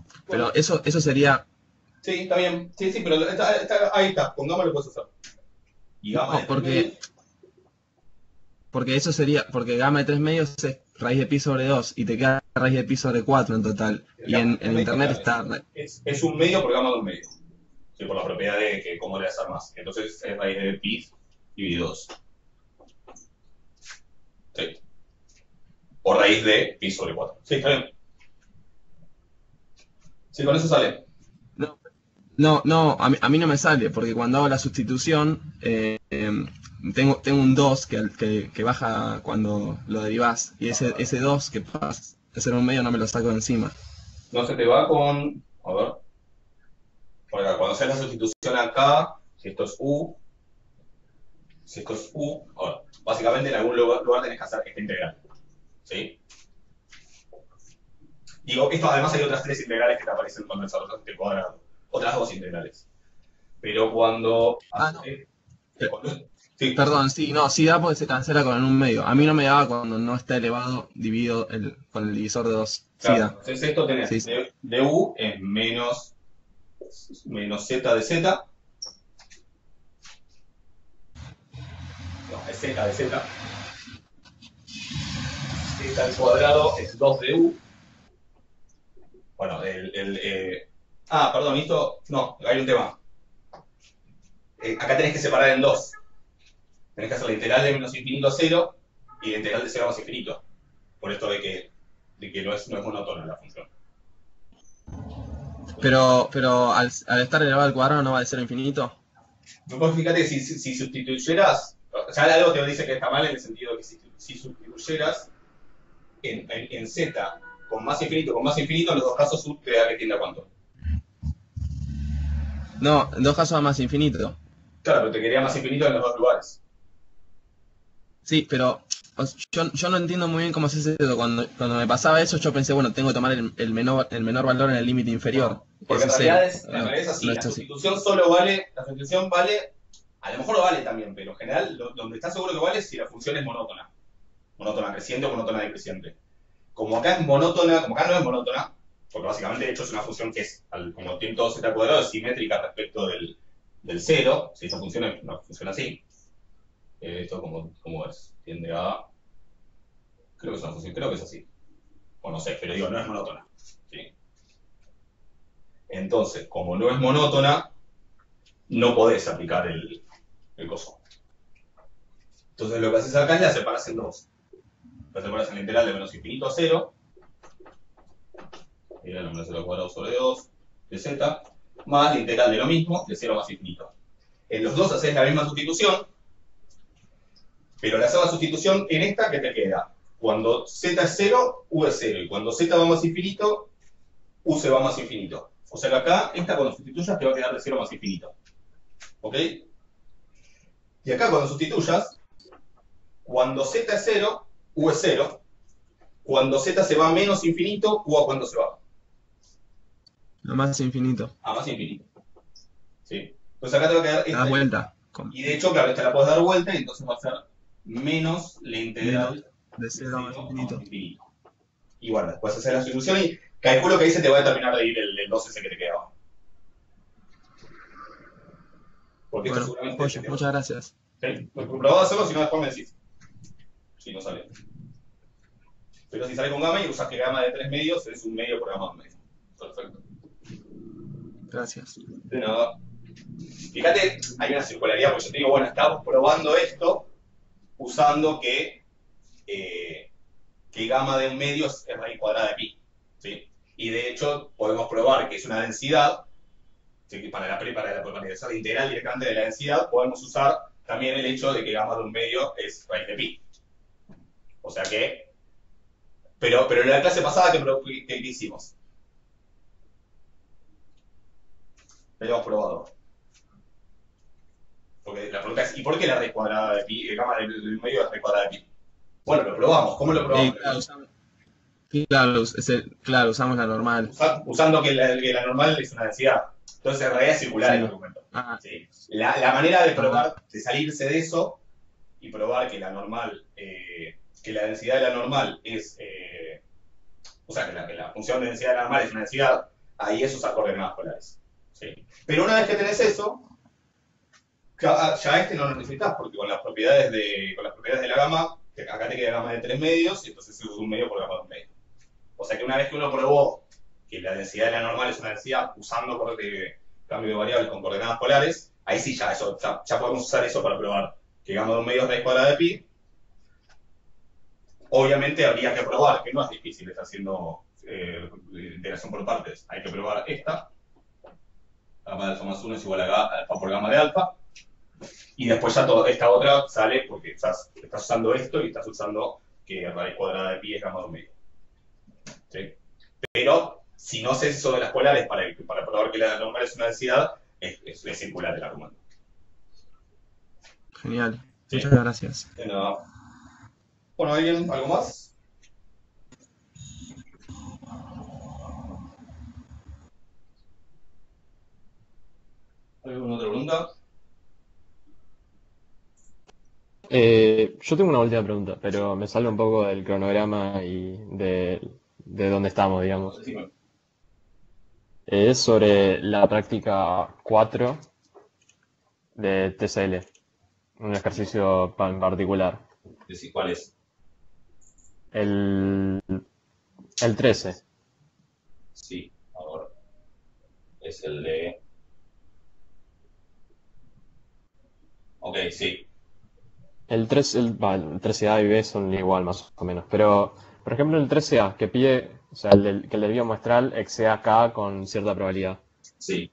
eso sería... Sí, está bien, sí, pero ahí está, con gamma lo puedes hacer. Y gamma No, porque eso sería, porque gamma de 3 medios es raíz de pi sobre 2 y te queda raíz de pi sobre 4 en total. Y en internet está... Es un medio por gamma de un medio. Sí, por la propiedad de que cómo le hacer más. Entonces es raíz de pi dividido 2. Sí. O raíz de pi sobre 4. Sí, está bien. Sí, con eso sale. No, a mí no me sale, porque cuando hago la sustitución, tengo un 2 que baja cuando lo derivás, y ese 2 que pasa a ser un medio no me lo saco de encima. No se te va con... A ver. Porque cuando haces la sustitución acá, si esto es u, ahora, básicamente en algún lugar tenés que hacer esta integral. ¿Sí? Digo, esto además hay otras 3 integrales que te aparecen cuando desarrollas este cuadrado. Otras 2 integrales. Pero cuando... Sí. Perdón, sí da porque se cancela con un medio. A mí no me daba cuando no está elevado dividido con el divisor de 2. Claro, Sí da. entonces esto tenés Sí. de u es menos z de z. No, es z de z. Z al cuadrado es 2 de u. Bueno, perdón, esto... No, hay un tema. Acá tenés que separar en 2. Tenés que hacer la integral de menos infinito a 0 y la integral de 0 a más infinito. Por esto de que no es monótona la función. Pero al estar elevado al cuadrado no va de 0 a infinito. Vos fíjate que si sustituyeras, ya algo te dice que está mal en el sentido de que si sustituyeras en z con más infinito, en los dos casos sub te da que tiende a cuánto. No, en dos casos va más infinito. Claro, pero te quedaría más infinito en los dos lugares. Sí, pero yo no entiendo muy bien cómo se hace eso. Cuando me pasaba eso, yo pensé, bueno, tengo que tomar el menor valor en el límite inferior. Porque en Eso realidad es es así. no La es así. sustitución solo vale, la sustitución vale A lo mejor vale también, pero en general donde está seguro que vale es si la función es monótona. Monótona creciente o monótona decreciente. Como acá es monótona, como acá no es monótona, porque básicamente de hecho es una función que es, como tiene todo z cuadrado, es simétrica respecto del cero, si esa función es una función así. Esto como es, tiende a... Creo que es una función, creo que es así. O no sé, pero digo, no es monótona. ¿Sí? Entonces, como no es monótona, no podés aplicar el coso. Entonces lo que haces acá es la separas en dos. La separas en la integral de menos infinito a 0, integral de menos 0 al cuadrado sobre 2 de z, más la integral de lo mismo de 0 más infinito. En los dos haces la misma sustitución, pero le haces la sustitución en esta que te queda. Cuando z es 0, u es 0, y cuando z va más infinito, u se va más infinito. O sea que acá, esta cuando sustituyas te va a quedar de 0 más infinito. ¿Ok? Y acá cuando sustituyas, cuando z es 0, u es 0. Cuando z se va a menos infinito, u a cuánto se va. Lo más infinito. A más infinito. ¿Sí? Entonces acá te va a quedar Da esta. vuelta. Y de hecho, claro, esta la puedes dar vuelta y entonces va a ser menos la integral De 0 a más infinito. Y bueno, después hacer la solución y calculo que ahí se te va a terminar de ir el 2 ese que te quedaba. Porque Bueno, esto seguramente... pollo, muchas gracias. ¿Sí? Probá de hacerlo, si no después me decís. Si no sale. Pero si sale con gamma y usas que gamma de 3 medios es un medio por gamma de un medio. Perfecto. Gracias. De nada. Fíjate, hay una circularidad, porque yo te digo, bueno, estamos probando esto usando que gamma de un medio es raíz cuadrada de pi. ¿Sí? Y de hecho, podemos probar que es una densidad. ¿Sí? Para la hacer la integral directamente de la densidad, podemos usar también el hecho de que gamma de un medio es raíz de pi. O sea que... Pero en la clase pasada, ¿qué hicimos? Lo habíamos probado. Porque la pregunta es, ¿y por qué la raíz cuadrada de pi, gamma del medio es raíz cuadrada de pi? Bueno, lo probamos. ¿Cómo lo probamos? Claro, usamos la normal. Usando que la normal es una densidad. Entonces, en realidad es circular el argumento. ¿Sí? La manera de probar, de salirse de eso y probar que la normal, que la densidad de la normal es, o sea, que la función de densidad de la normal es una densidad, ahí es usar coordenadas polares. ¿Sí? Pero una vez que tenés eso, ya no lo necesitas, porque con las propiedades de la gamma, acá te queda gamma de 3 medios, y entonces se usa un medio por gamma de un medio. O sea que una vez que uno probó que la densidad de la normal es una densidad usando cambio de variables con coordenadas polares, ahí sí ya podemos usar eso para probar que gamma de un medio es raíz cuadrada de pi. Obviamente habría que probar, que no es difícil, está haciendo integración por partes. Hay que probar esta. Gamma de alfa más 1 es igual a alfa por gamma de alfa. Y después ya esta otra sale porque estás usando esto y estás usando que raíz cuadrada de pi es gamma de un medio. ¿Sí? Pero si no sé eso de las polares para probar que la normal es una densidad, es circular el argumento. Genial. ¿Sí? Muchas gracias. De nada. Bueno, ¿alguien? ¿Algo más? ¿Alguna otra pregunta? Yo tengo una última pregunta, pero me sale un poco del cronograma y de dónde estamos, digamos. Decime. Es sobre la práctica 4 de TCL, un ejercicio en particular. Decí cuál es. El 13. Sí, ahora. Es el de... Ok, sí. El 13A y B son igual, más o menos. Pero, por ejemplo, el 13A, que pide, o sea, que el desvío muestral exceda K con cierta probabilidad. Sí.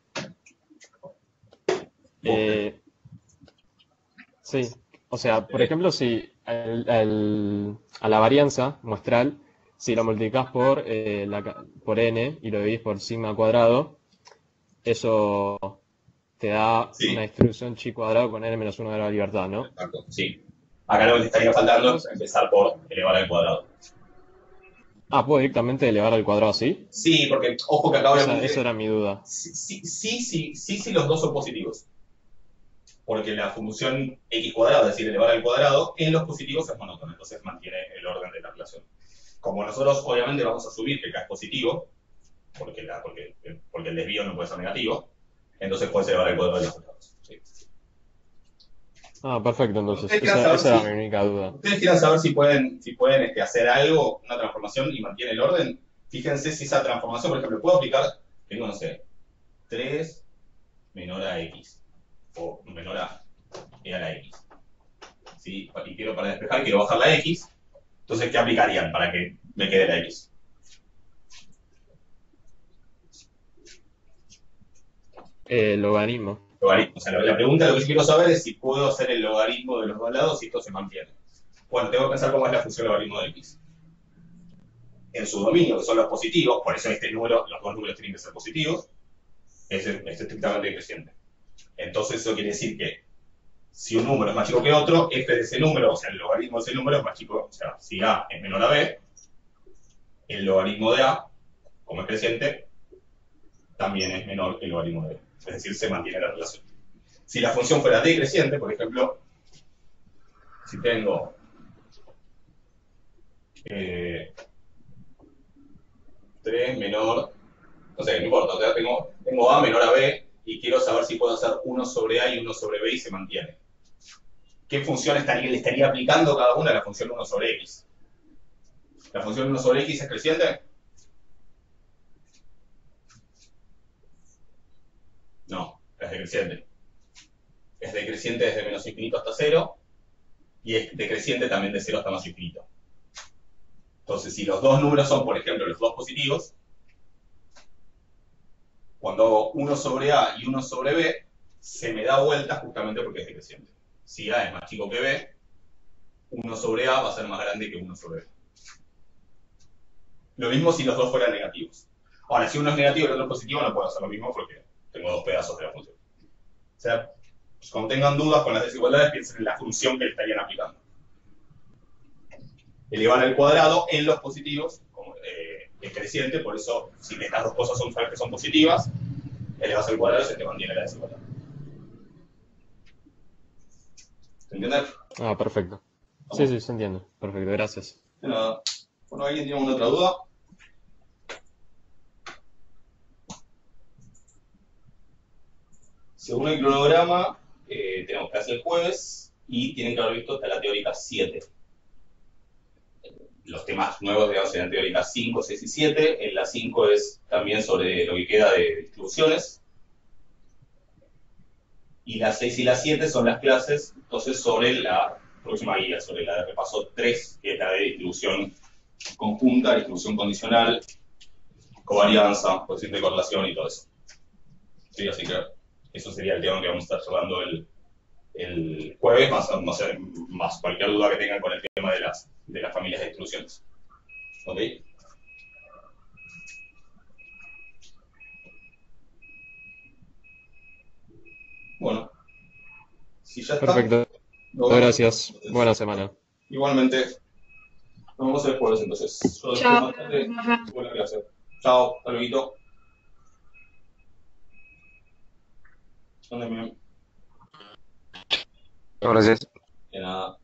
Sí, o sea, por ejemplo, si a la varianza muestral, si lo multiplicas por n y lo dividís por sigma cuadrado, eso te da Sí. una distribución chi cuadrado con n menos 1 de la libertad, ¿no? Exacto, sí. Acá lo que te estaría faltando es empezar por elevar al cuadrado. Ah, ¿puedo directamente elevar al cuadrado así? Sí, porque, ojo que acá obviamente... Esa era mi duda. Sí, los dos son positivos. porque la función x cuadrado, es decir, elevar al cuadrado, en los positivos es monótona, entonces mantiene el orden de la relación. Como nosotros obviamente vamos a asumir que k es positivo, porque el desvío no puede ser negativo, entonces puedes elevar al cuadrado de los lados. ¿Sí? Perfecto, entonces. Ustedes quieran Esa saber era mi única duda. Ustedes quieran saber si pueden hacer algo, una transformación y mantiene el orden. Fíjense si esa transformación, por ejemplo, puedo aplicar, tengo, no sé, 3 menor a x, o menor a e a la x. ¿Sí? Y quiero, para despejar, quiero bajar la x. Entonces, ¿qué aplicarían para que me quede la x? Logaritmo. Logaritmo. O sea, la pregunta, lo que yo quiero saber es si puedo hacer el logaritmo de los dos lados y esto se mantiene. Bueno, tengo que pensar cómo es la función logaritmo de x. En su dominio, que son los positivos, por eso los dos números tienen que ser positivos, es estrictamente decreciente. Entonces eso quiere decir que si un número es más chico que otro, f de ese número, o sea, el logaritmo de ese número es más chico, o sea, si a es menor a b, el logaritmo de a, como es creciente, también es menor que el logaritmo de b. Es decir, se mantiene la relación. Si la función fuera decreciente, por ejemplo, si tengo 3 menor, no sé, no importa, o sea, tengo a menor a b y quiero saber si puedo hacer 1 sobre a y 1 sobre b y se mantiene. ¿Qué función le estaría aplicando cada una a la función 1 sobre x? ¿La función 1 sobre x es creciente? No, es decreciente. Es decreciente desde menos infinito hasta 0 y es decreciente también de 0 hasta más infinito. Entonces, si los dos números son, por ejemplo, los dos positivos, cuando hago 1 sobre a y 1 sobre b, se me da vuelta justamente porque es decreciente. Si a es más chico que b, 1 sobre a va a ser más grande que 1 sobre b. Lo mismo si los dos fueran negativos. Ahora, si uno es negativo y el otro es positivo, no puedo hacer lo mismo porque tengo dos pedazos de la función. O sea, cuando tengan dudas con las desigualdades, piensen en la función que le estarían aplicando. Elevar al cuadrado en los positivos es creciente, por eso, si estas dos cosas son positivas, elevas al cuadrado y se te mantiene la desigualdad. ¿Se entiende? Perfecto. Sí, se entiende. Perfecto, gracias. De nada. Bueno, ¿alguien tiene alguna otra duda? Según el cronograma, tenemos clase el jueves y tienen que haber visto hasta la teórica 7. Los temas nuevos, digamos, en la teórica 5, 6 y 7. En la 5 es también sobre lo que queda de distribuciones. Y la 6 y la 7 son las clases, entonces, sobre la próxima guía, sobre la de repaso 3, que es la de distribución conjunta, distribución condicional, covarianza, coeficiente de correlación y todo eso. Sí, así que eso sería el tema que vamos a estar llevando el jueves, más cualquier duda que tengan con el tema de las familias de distribuciones. ¿Ok? Bueno, si ya está. Perfecto. Gracias. Buena semana. Igualmente. Nos vemos el jueves entonces. Yo Chao. más tarde, buena clase. Chao, hasta luego. Anden bien. Gracias. De nada.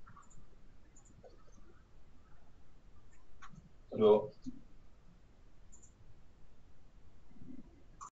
Hasta luego.